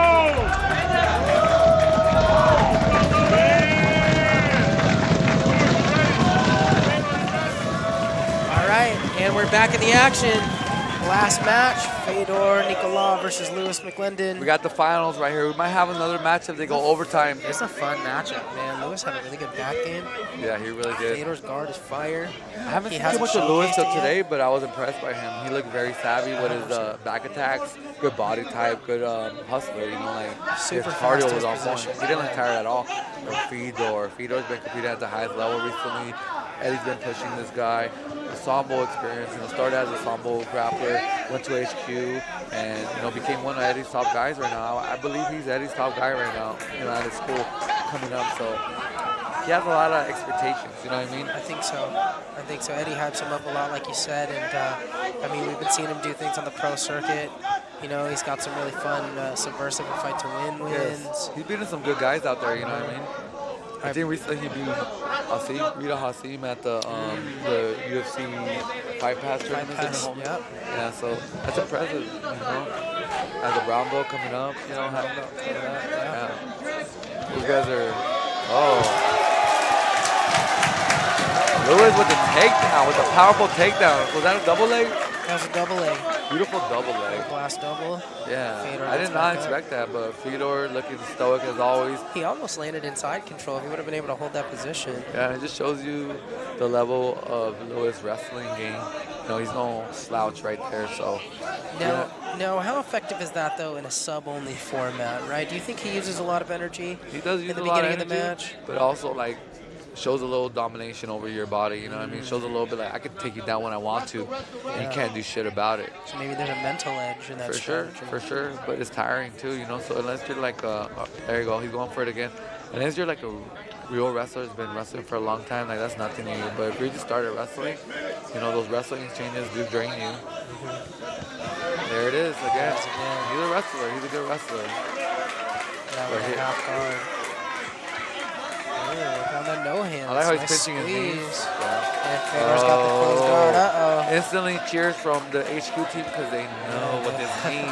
All right, and we're back in the action. Last match, Fedor Nicolau versus Lewis McLendon. We got the finals right here. We might have another match if they go overtime. It's a fun matchup, man. Lewis had a really good back game. Yeah, he really did. Fedor's guard is fire. I haven't seen too much of Lewis till today, but I was impressed by him. He looked very savvy with his back attacks, good body type, good hustler. Super his cardio fast was on point. position. He didn't look tired at all. Fedor's been competing at the highest level recently. Eddie's been pushing this guy. The Sambo experience, started as a Sambo grappler, went to HQ, and became one of Eddie's top guys right now. I believe he's Eddie's top guy right now, at his school coming up. So he has a lot of expectations. You know what I mean? I think so. Eddie hypes him up a lot, like you said, and we've been seeing him do things on the pro circuit. He's got some really fun, subversive and fight to win wins. Yes. He's beating some good guys out there. You know what I mean? I think recently he beat Rita Hasim at the UFC Fight Pass tournament. Yep. Yeah, so that's impressive. As a brown belt coming up, having yeah. These guys are. Lewis with the takedown, with a powerful takedown. Was that a double leg? That was a double leg. Beautiful double leg. Glass double. Yeah, Fedor I did not expect that, but Fedor looking stoic as always. He almost landed inside control if he would have been able to hold that position. Yeah, it just shows you the level of Lewis' wrestling game. He's no slouch right there, so. Now, how effective is that, though, in a sub-only format, right? Do you think he uses a lot of energy He does use in the a lot beginning of of the match? but also, shows a little domination over your body, you know what I mean? Shows a little bit I can take you down when I want to, and you can't do shit about it. So maybe there's a mental edge in that strategy. For sure, but it's tiring too, So unless you're there you go, he's going for it again. Unless you're like a real wrestler who's been wrestling for a long time, that's nothing to you. But if you just started wrestling, those wrestling exchanges do drain you. There it is again. He's a wrestler. He's a good wrestler. Yeah, with a half guard. On that no hands. I like how he's pinching his knees. And Fedor's got the closed guard. Uh-oh. Instantly cheers from the HQ team because they know what this means.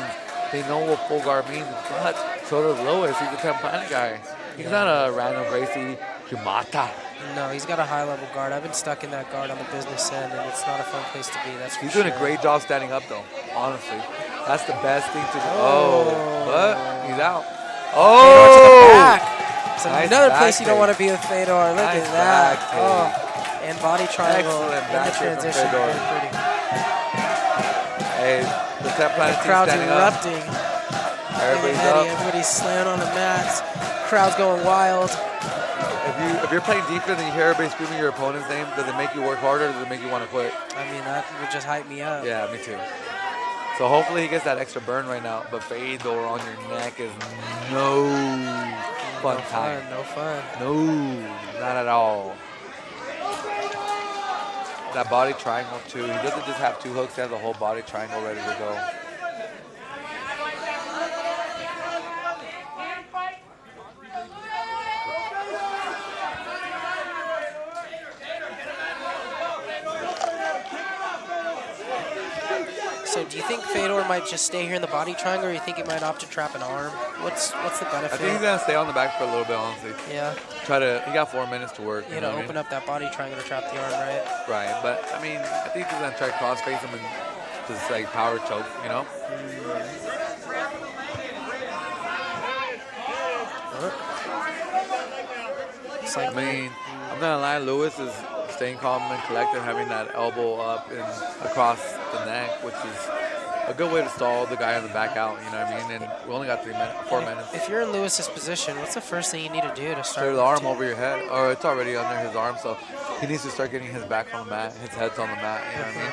They know what full guard means. But so does Lewis. He's a Campana guy. He's not a random Gracie Humata. No, he's got a high-level guard. I've been stuck in that guard on the business end, and it's not a fun place to be. He's doing a great job standing up, though. Honestly, that's the best thing to do. But he's out. Fedor to the back. It's nice another place you don't want to be with Fedor. Look nice at that. Back, and body triangle excellent in the transition. Very pretty. Hey, the Planet Team crowd's standing erupting. Up. Everybody's up. Everybody's slamming on the mats. Crowd's going wild. If you're playing defense and you hear everybody screaming your opponent's name, does it make you work harder or does it make you want to quit? I mean, that would just hype me up. Yeah, me too. So hopefully he gets that extra burn right now. But Fedor on your neck is no fun time. No fun. No, not at all. That body triangle too. He doesn't just have two hooks, he has a whole body triangle ready to go. So do you think Fedor might just stay here in the body triangle, or you think he might opt to trap an arm? What's the benefit? I think he's gonna stay on the back for a little bit, honestly. Yeah. He got 4 minutes to work. You know, open up that body triangle to trap the arm, right? Right, but I mean, I think he's gonna try to crossface him and just like power choke, you know? It's like, I mean, I'm not gonna lie, Lewis is staying calm and collected, having that elbow up and across the neck, which is a good way to stall the guy on the back out, you know what I mean? And we only got 4 minutes. if you're in Lewis's position, what's the first thing you need to do to start? Throw the arm over your head, or it's already under his arm, so he needs to start getting his back on the mat, his head's on the mat, you know what I mean?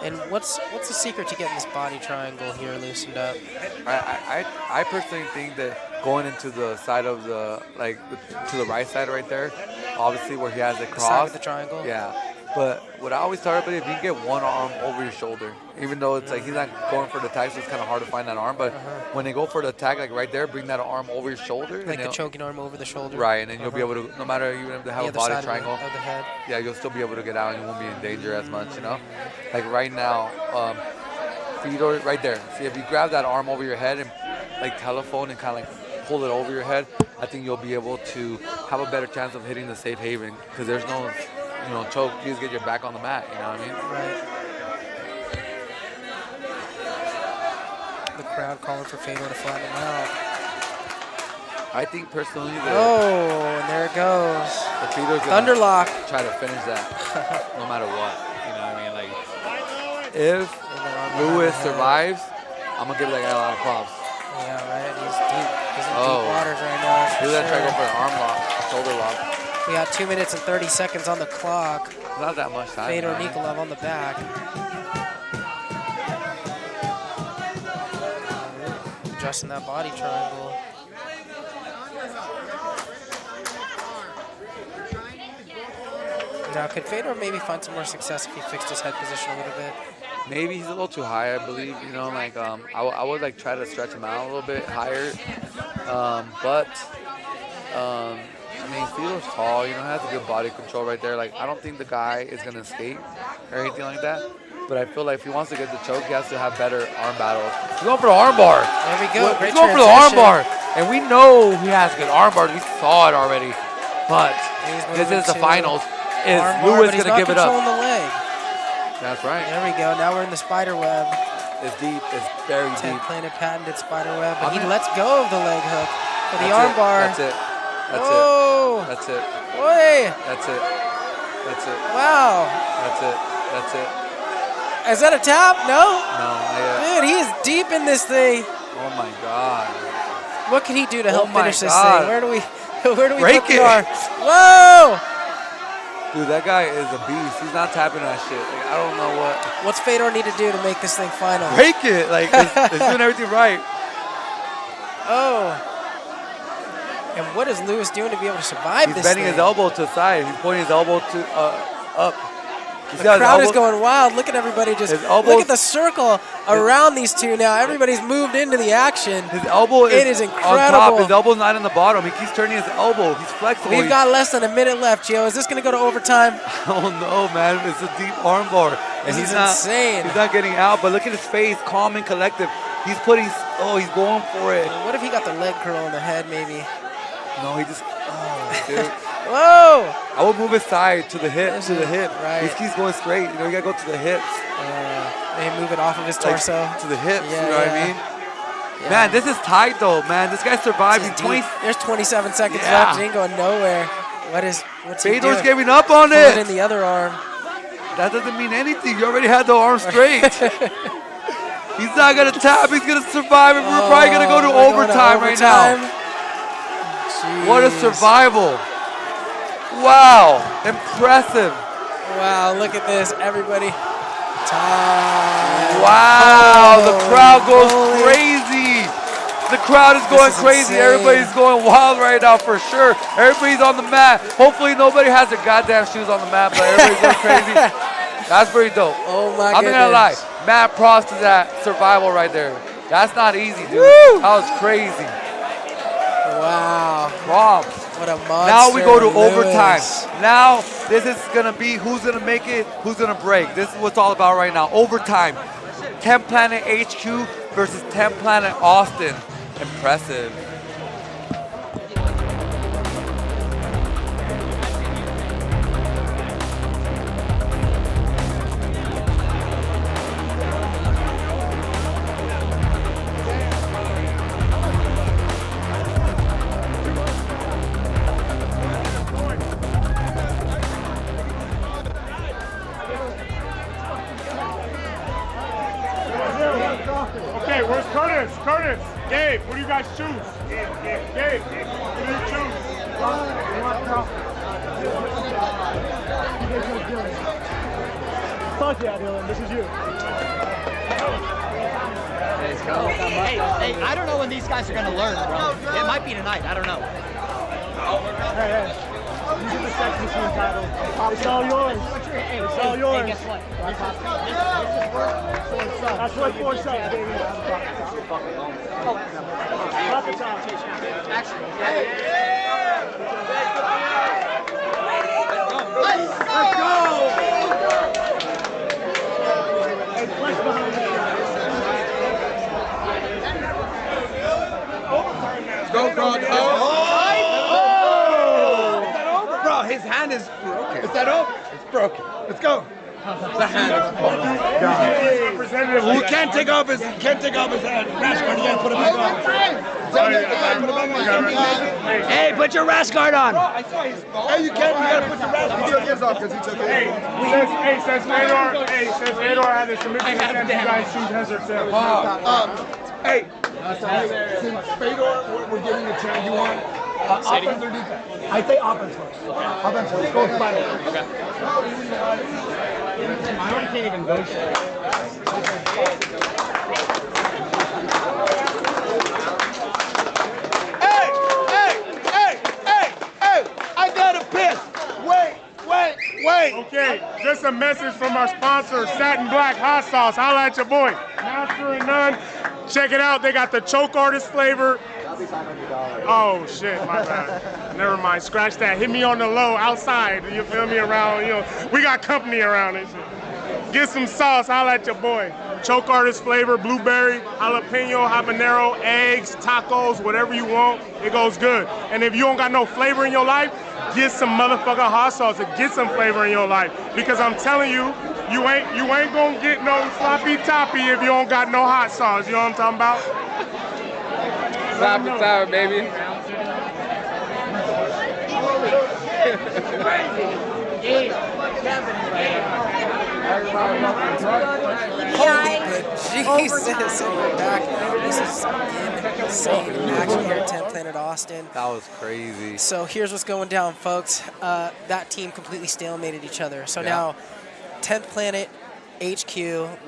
And what's the secret to getting this body triangle here loosened up? I personally think that going into the side of the, to the right side right there, obviously where he has it crossed. Side with the triangle? Yeah. But what I always start with, if you can get one arm over your shoulder, even though it's like he's not going for the attack, so it's kind of hard to find that arm. But when they go for the attack, like right there, bring that arm over your shoulder. Like the choking arm over the shoulder? Right, and then you'll be able to, no matter even if they have a body triangle, of the head. yeah, you'll still be able to get out and you won't be in danger as much, you know? Like right now, Fedor, right there. See, if you grab that arm over your head and like telephone and kind of like pull it over your head, I think you'll be able to have a better chance of hitting the safe haven because there's no, choke. You just get your back on the mat, you know what I mean? Right. The crowd calling for Fedor to flatten him out. I think personally that and there it goes. the Fedor's Thunderlock. try to finish that no matter what, you know what I mean? Like, if Lewis survives, I'm going to give that guy a lot of props. Yeah, right. He's deep. He's in deep waters right now. He's going to try to go for an arm lock, shoulder lock. We got 2 minutes and 30 seconds on the clock. Not that much time. Fedor Nikolov on the back. Adjusting that body triangle. Now, could Fedor maybe find some more success if he fixed his head position a little bit? Maybe he's a little too high, I believe. I would like try to stretch him out a little bit higher. I mean, Fedor's tall, has a good body control right there. Like, I don't think the guy is going to escape or anything like that. But I feel like if he wants to get the choke, he has to have better arm battles. He's going for the arm bar. There we go. He's going for the arm bar. And we know he has good arm bars. We saw it already. But this is the finals. Is Lewis going to give it up? The leg. That's right. There we go. Now we're in the spider web. It's deep. It's very deep. Planet patented spider web. But he lets go of the leg hook for the arm bar. That's it. That's it. That's it. Oy. That's it. That's it. Wow. That's it. That's it. Is that a tap? No? No, not yet. Dude, he is deep in this thing. Oh my God. What can he do to help finish this God. thing? Where do we break put the it? arm? Whoa! Dude, that guy is a beast. He's not tapping that shit. Like, I don't know what. What's Fedor need to do to make this thing final? Break it. Like, it's doing everything right. Oh. And what is Lewis doing to be able to survive this He's bending his elbow to the side. He's pointing his elbow to up. The crowd is going wild. Look at everybody just look at the circle around these two now. Everybody's moved into the action. His elbow is incredible. on top. His elbow's not in the bottom. He keeps turning his elbow. He's flexible. We've got less than a minute left, Joe. Is this going to go to overtime? Oh no, man! It's a deep arm bar, and This is insane. He's not getting out. But look at his face, calm and collective. He's putting. Oh, he's going for it. What if he got the leg curl in the head, maybe? No, he just. Oh, dude. Whoa! I would move his side to the hip, Right. He keeps going straight. You gotta go to the hips. Maybe move it off of his torso. To the hips, Yeah, you know what I mean? Yeah. Man, this is tight though, man. This guy survived in 20. There's 27 seconds left. He ain't going nowhere. What's he doing? Fedor's giving up on Pull it. in the other arm. That doesn't mean anything. You already had the arm straight. He's not gonna tap. He's gonna survive, and we're probably gonna go to overtime right now. Jeez. What a survival! Wow, impressive. Wow, look at this, everybody. Time. Wow, the crowd goes crazy. The crowd is going crazy. Insane. Everybody's going wild right now for sure. Everybody's on the mat. Hopefully nobody has their goddamn shoes on the mat, but everybody's going crazy. That's pretty dope. Oh my I'm goodness. not gonna lie. Mad props to that survival right there. That's not easy, dude. Woo! That was crazy. Wow. Props. What a monster. Now we go to Lewis. overtime. Now this is gonna be who's gonna make it, who's gonna break. This is what's all about right now. Overtime. 10 Planet HQ versus 10 Planet Austin. Impressive. Okay, where's Curtis? Curtis, Gabe, what do you guys choose? Gabe, what do you choose? Fuck yeah, Dylan, this is you. Hey, I don't know when these guys are gonna learn, bro. It might be tonight. I don't know. Hey, you get the sex machine title. It's all yours. It's all yours. Hey, guess what? That's what 4 subs, baby. Pop the top. Let's go! Hey, flex behind me. Go, Grog. Bro, his hand is broken. Is that over? It's broken. Let's go. The hand is broken. Representative, He can't take off his hand. Rash guard, you gotta put him back on. Hey, put your rash guard on. Hey, you gotta put your rash guard on. He took his off because he took it. Since Fedor had the submission attempt, you guys choose heads or tails. Hey, since Fedor, we're giving you a chance. You want offense or defense? I say offense first. Offense first. Go spider. I already can't even go shit. Hey! I gotta piss. Wait. Okay, just a message from our sponsor, Satin Black Hot Sauce. Holla at your boy. Master and None. Check it out. They got the choke artist flavor. Oh shit, my bad. Never mind. Scratch that. Hit me on the low outside. You feel me? Around, we got company around this shit. Get some sauce. Holla at your boy. Choke artist flavor, blueberry, jalapeno, habanero, eggs, tacos, whatever you want. It goes good. And if you don't got no flavor in your life, get some motherfucking hot sauce to get some flavor in your life. Because I'm telling you, you ain't gonna get no sloppy toppy if you don't got no hot sauce. You know what I'm talking about? Sloppy sour, baby. Holy good Jesus! And we're back. This is insane action here at 10 Planet Austin. That was crazy. So here's what's going down, folks. That team completely stalemated each other. So now 10th Planet HQ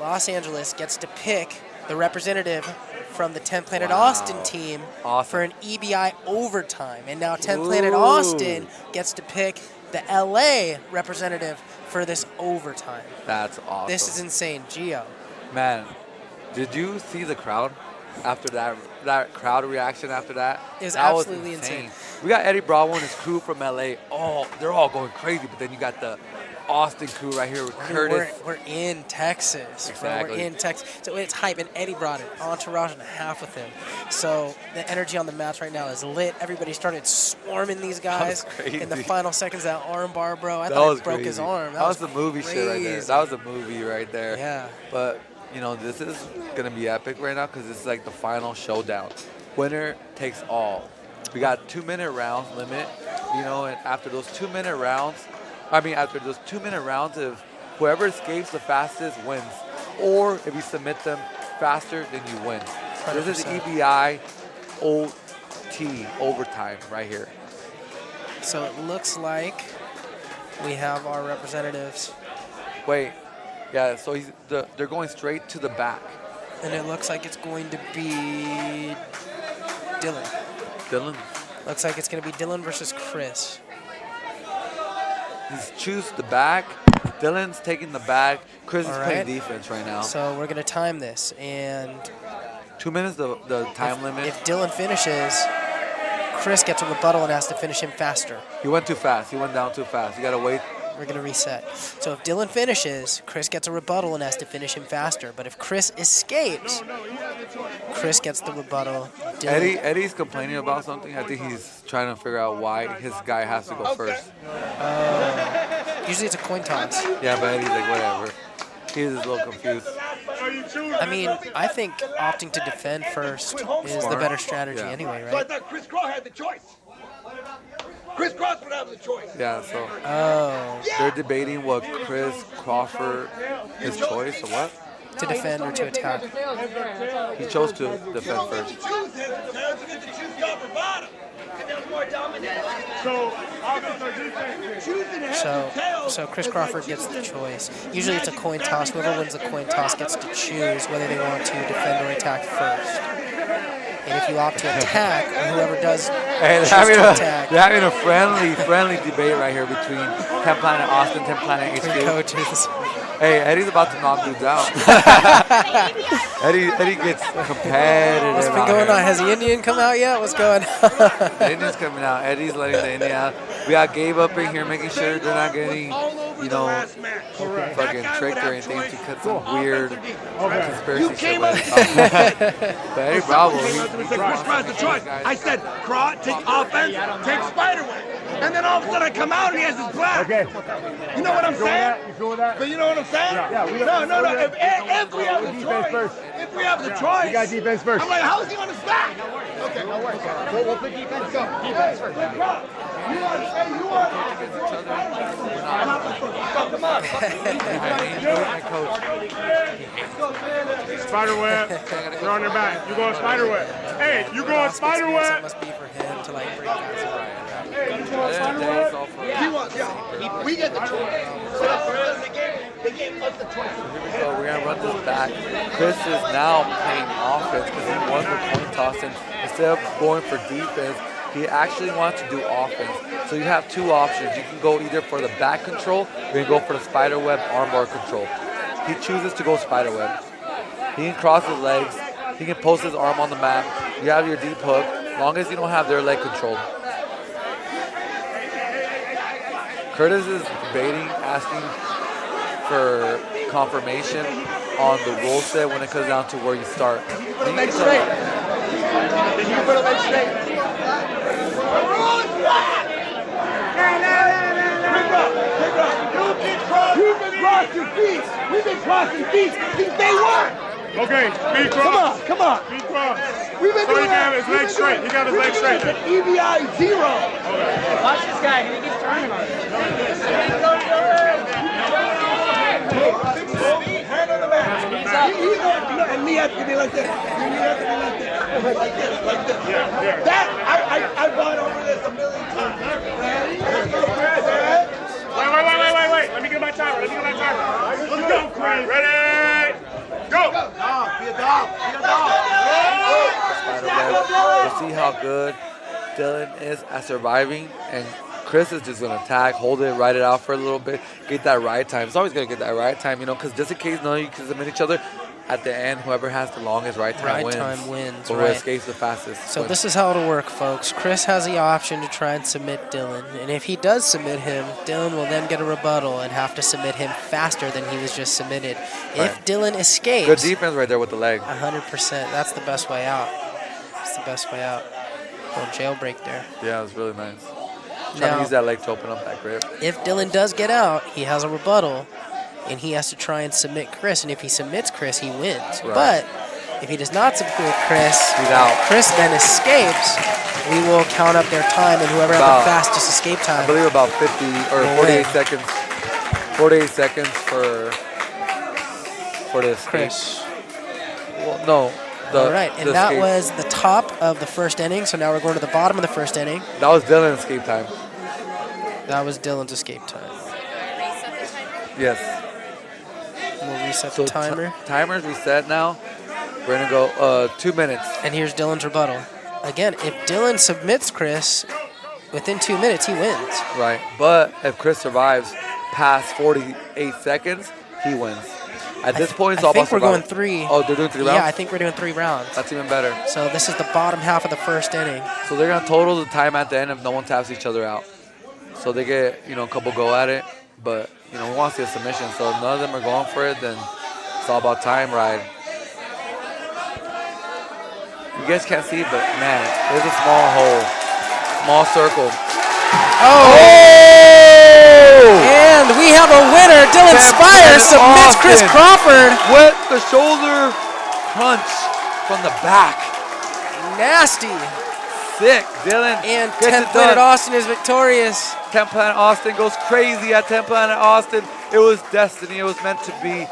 Los Angeles gets to pick the representative from the 10th Planet Austin team for an EBI overtime. And now 10th Planet Austin gets to pick the LA representative for this overtime. That's awesome. This is insane. Gio. Man, did you see the crowd after that crowd reaction after that? It was that absolutely was insane. We got Eddie Bravo and his crew from LA. Oh, they're all going crazy. But then you got the Austin crew right here with Curtis. We're in Texas. Exactly. Bro. We're in Texas. So it's hype. And Eddie brought it. Entourage and a half with him. So the energy on the match right now is lit. Everybody started swarming these guys in the final seconds. That arm bar, bro. I thought it broke his arm. That was the movie shit right there. That was a movie right there. Yeah. But, this is going to be epic right now because this is like the final showdown. Winner takes all. We got 2-minute rounds limit, and after those 2-minute rounds, if whoever escapes the fastest wins, or if you submit them faster, then you win. 100%. This is EBI OT overtime right here. So it looks like we have our representatives. Wait, yeah. So they're going straight to the back. And it looks like it's going to be Dylan. Dylan. Looks like it's going to be Dylan versus Chris. He's choose the back. Dylan's taking the back. Chris is playing defense right now. So we're going to time this. And 2 minutes, the time limit. If Dylan finishes, Chris gets a rebuttal and has to finish him faster. He went too fast. He went down too fast. You got to wait We're going to reset. So if Dylan finishes, Chris gets a rebuttal and has to finish him faster. But if Chris escapes, Chris gets the rebuttal. Eddie's complaining about something. I think he's trying to figure out why his guy has to go first. Usually it's a coin toss. Yeah, but Eddie's like, whatever. He's just a little confused. I mean, I think opting to defend first is the better strategy anyway, So I right? thought Chris Cross had the choice. Chris Cross would have the choice. Yeah, so Oh, they're debating what Chris Crawford, his choice or what? to defend or to attack. He chose to defend first. Choose his tails, you get to choose your bravado. So, offense or defense? Choosing heads and tails. So Chris Crawford gets the choice. Usually it's a coin toss. Whoever wins the coin toss gets to choose whether they want to defend or attack first. And if you opt to attack, whoever does Hey, choose to attack, they're having a friendly debate right here between 10 Planet Austin, 10 Planet between HQ. coaches. Hey, Eddie's about to knock dudes out. Eddie gets competitive. What's been out going here. on? Has the Indian come out yet? What's going on? The Indian's coming out. Eddie's letting the Indian out. We got Gabe up in here making sure they're not getting, fucking tricked or anything to cut some weird conspiracy shit. But Eddie Bravo, I said, Chris Cross has the choice. I said, Cross, take offense, take Spiderweb. And then all of a sudden I come out and he has his black. Okay. You know what I'm saying? You feel that? But you know what I'm saying? Yeah, we no. got- If we have the defense choice, first. if we have the choice, We got defense first. I'm like, how is he on his back? Okay, no worries. We'll put defense. Go. Defense first. You want? Come on. my coach. Spiderweb. You're on their back. You going spiderweb. Hey, you going That spiderweb. must be for him to like break guys up. He wants, we get the choice. So they gave us the choice. So we're gonna run this back. Chris is now playing offense because he won the coin toss, and instead of going for defense, he actually wants to do offense. So you have two options. You can go either for the back control, or you can go for the spiderweb armbar control. He chooses to go spiderweb. He can cross his legs. He can post his arm on the mat. You have your deep hook, as long as you don't have their leg controlled. Curtis is debating, asking for confirmation on the rule set when it comes down to where you start. Leg straight. You put a leg straight. You've been crossing feet. We've been crossing feet since day one. Okay, speed cross. Come on. Speed cross. We've been So he doing got that. his leg straight. He got his leg straight. An EBI 0. Watch this guy. He keeps turning on us. Hand on the mat. And me has to be like this. And me has to be like this. Like this. Yeah. That, I've gone over this a million times. Ready? Wait. Let me get my timer. Let's go, Chris. Ready? Go. Be a dog. We'll see how good Dylan is at surviving, and Chris is just going to attack, hold it, ride it out for a little bit, get that ride time. It's always going to get that ride time, because just in case none of you can submit each other, at the end, whoever has the longest ride time wins. Or right. escapes the fastest. So wins. this is how it'll work, folks. Chris has the option to try and submit Dylan. And if he does submit him, Dylan will then get a rebuttal and have to submit him faster than he was just submitted. If Right. Dylan escapes, Good defense right there with the leg. 100%, that's the best way out. That's the best way out. Little jailbreak there. Yeah, it was really nice. Trying Now, to use that leg to open up that grip. if Dylan does get out, he has a rebuttal, and he has to try and submit Chris. And if he submits Chris, he wins. Right. But if he does not submit Chris, He's out. Chris then escapes. We will count up their time, and whoever has About- the fastest escape I time. believe about 50 or Will 48 win. seconds. 48 seconds for this. Chris. Well, no. All right, and the that escape. was the top of the first inning. So now we're going to the bottom of the first inning. That was Dylan's escape time. That was Dylan's escape time. Yes. We'll reset So the timer. Timer's reset now. We're going to go 2 minutes. And here's Dylan's rebuttal. Again, if Dylan submits Chris within 2 minutes, he wins. Right. But if Chris survives past 48 seconds, he wins. At this point, it's all I think about we're going survival. 3. Oh, they're doing 3 rounds? Yeah, I think we're doing 3 rounds. That's even better. So this is the bottom half of the first inning. So they're going to total the time at the end if no one taps each other out. So they get, a couple go at it. but we want to see a submission. So none of them are going for it. Then it's all about time, ride. You guys can't see, but man, there's a small hole, small circle. Oh! And we have a winner. Dylan Spires submits Chris Crawford. With the shoulder crunch from the back. Nasty. Sick, Dylan. And 10 Planet Austin is victorious. 10 Planet Austin goes crazy at 10 Planet Austin. It was destiny. It was meant to be.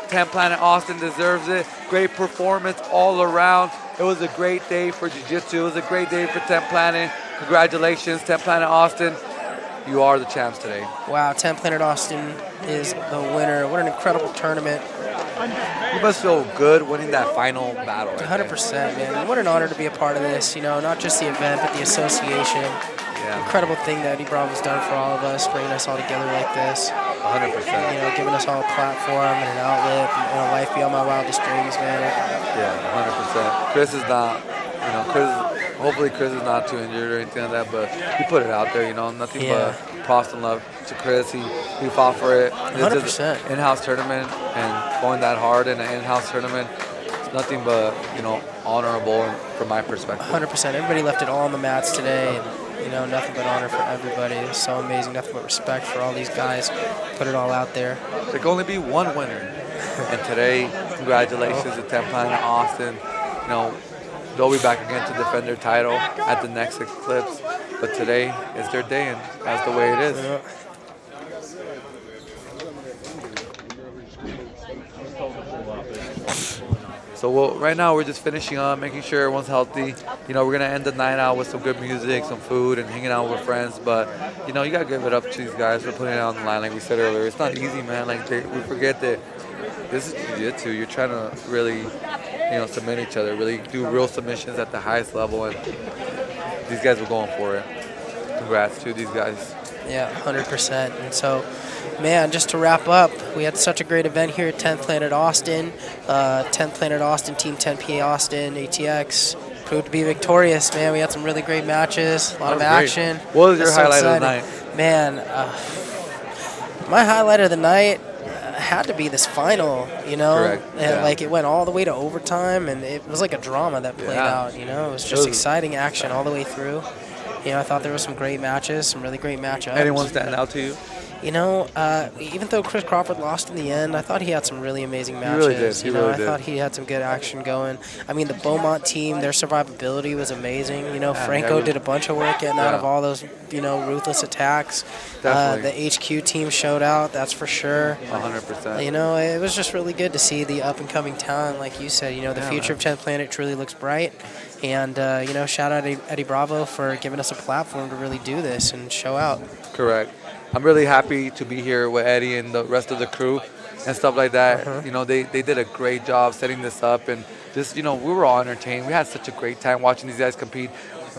10 Planet Austin deserves it. Great performance all around. It was a great day for Jiu-Jitsu. It was a great day for 10 Planet. Congratulations, 10 Planet Austin. You are the champs today. Wow, 10 Planet Austin is the winner. What an incredible tournament. You must feel good winning that final battle. 100%, man. What an honor to be a part of this. Not just the event, but the association. Yeah. Incredible thing that Eddie Bravo's done for all of us, bringing us all together like this. 100%. Giving us all a platform and an outlet and a life beyond my wildest dreams, man. Yeah, 100%. Chris is not, hopefully Chris is not too injured or anything like that, but he put it out there, nothing but props and love to Chris. He fought for it. 100%. In-house tournament, and going that hard in an in-house tournament, it's nothing but, honorable from my perspective. 100%. Everybody left it all on the mats today. And, nothing but honor for everybody. It was so amazing. Nothing but respect for all these guys. Put it all out there. There can only be one winner. And today, congratulations to 10 Planet Austin. They'll be back again to defend their title at the next Eclipse. But today is their day, and that's the way it is. Yeah. So right now we're just finishing up, making sure everyone's healthy. We're going to end the night out with some good music, some food, and hanging out with friends. But, you got to give it up to these guys for putting it on the line. Like we said earlier, it's not easy, man. We forget that this is jiu-jitsu. You're trying to really, submit each other, really do real submissions at the highest level. And these guys were going for it. Congrats to these guys. Yeah, 100%. And so, man, just to wrap up, we had such a great event here at 10 Planet Austin. 10 Planet Austin, Team 10P Austin, ATX, proved to be victorious, man. We had some really great matches, a lot of action. What was your highlight of the night? Man, my highlight of the night had to be this final, Correct. And it went all the way to overtime, and it was like a drama that played out, It was just exciting action all the way through. I thought there were some great matches, some really great matchups. Anyone stand out to you? Even though Chris Crawford lost in the end, I thought he had some really amazing matches. He really did. I thought he had some good action going. I mean, the Beaumont team, their survivability was amazing. Franco did a bunch of work getting out of all those, ruthless attacks. Definitely. The HQ team showed out, that's for sure. 100%. It was just really good to see the up-and-coming talent, like you said. The future of 10th Planet truly looks bright. And, shout out to Eddie Bravo for giving us a platform to really do this and show out. Correct. I'm really happy to be here with Eddie and the rest of the crew and stuff like that. They did a great job setting this up, and just, we were all entertained. We had such a great time watching these guys compete.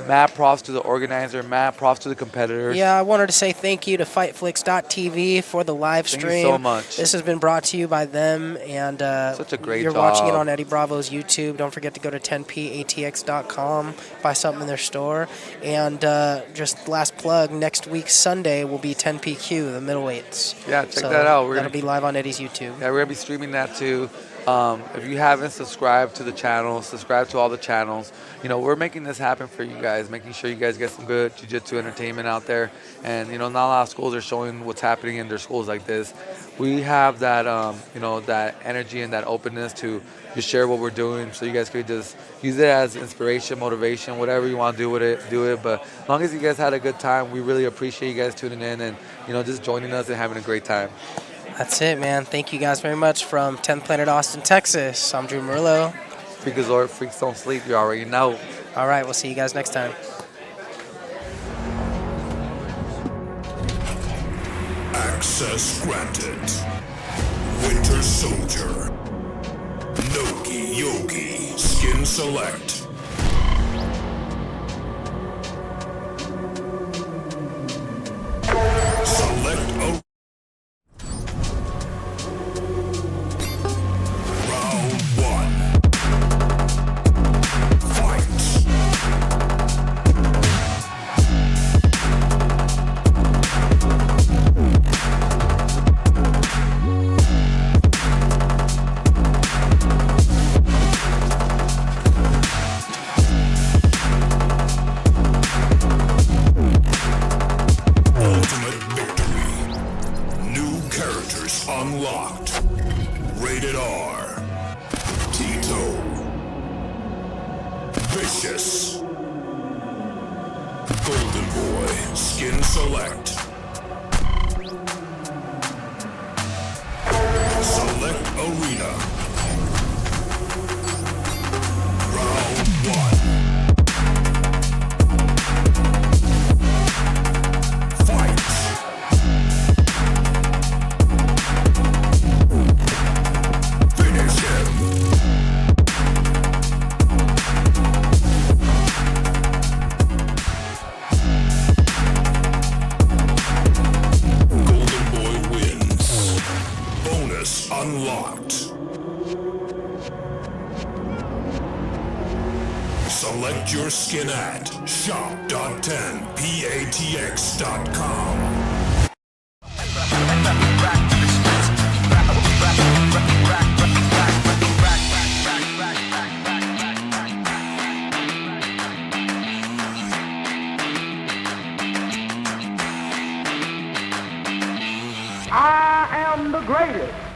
Mad props to the organizer, mad props to the competitors. Yeah, I wanted to say thank you to FightFlix.tv for the live stream. Thank you so much. This has been brought to you by them, and such a great you're job. Watching it on Eddie Bravo's YouTube. Don't forget to go to 10patx.com, buy something in their store, and just last plug, next week Sunday will be 10PQ, the middleweights. Yeah, check that out. That'll be live on Eddie's YouTube. Yeah, we're going to be streaming that too. If you haven't subscribed to the channel, subscribe to all the channels. We're making this happen for you guys, making sure you guys get some good jiu-jitsu entertainment out there. And, not a lot of schools are showing what's happening in their schools like this. We have that, that energy and that openness to just share what we're doing, so you guys could just use it as inspiration, motivation, whatever you want to do with it, do it. But as long as you guys had a good time, we really appreciate you guys tuning in and, just joining us and having a great time. That's it, man. Thank you guys very much from 10th Planet Austin, Texas. I'm Drew Murillo. Freakazoid, freaks don't sleep. You already know. All right, we'll see you guys next time. Access granted. Winter Soldier. Nogi Yogi. Skin Select. Select a round one. Fight. Rated R. Tito. Vicious. Golden Boy. Skin Select. Select Arena. Round 1. Fight. Finish him. Golden Boy wins. Bonus unlocked. Select your skin at shop.10patx.com. I am the greatest.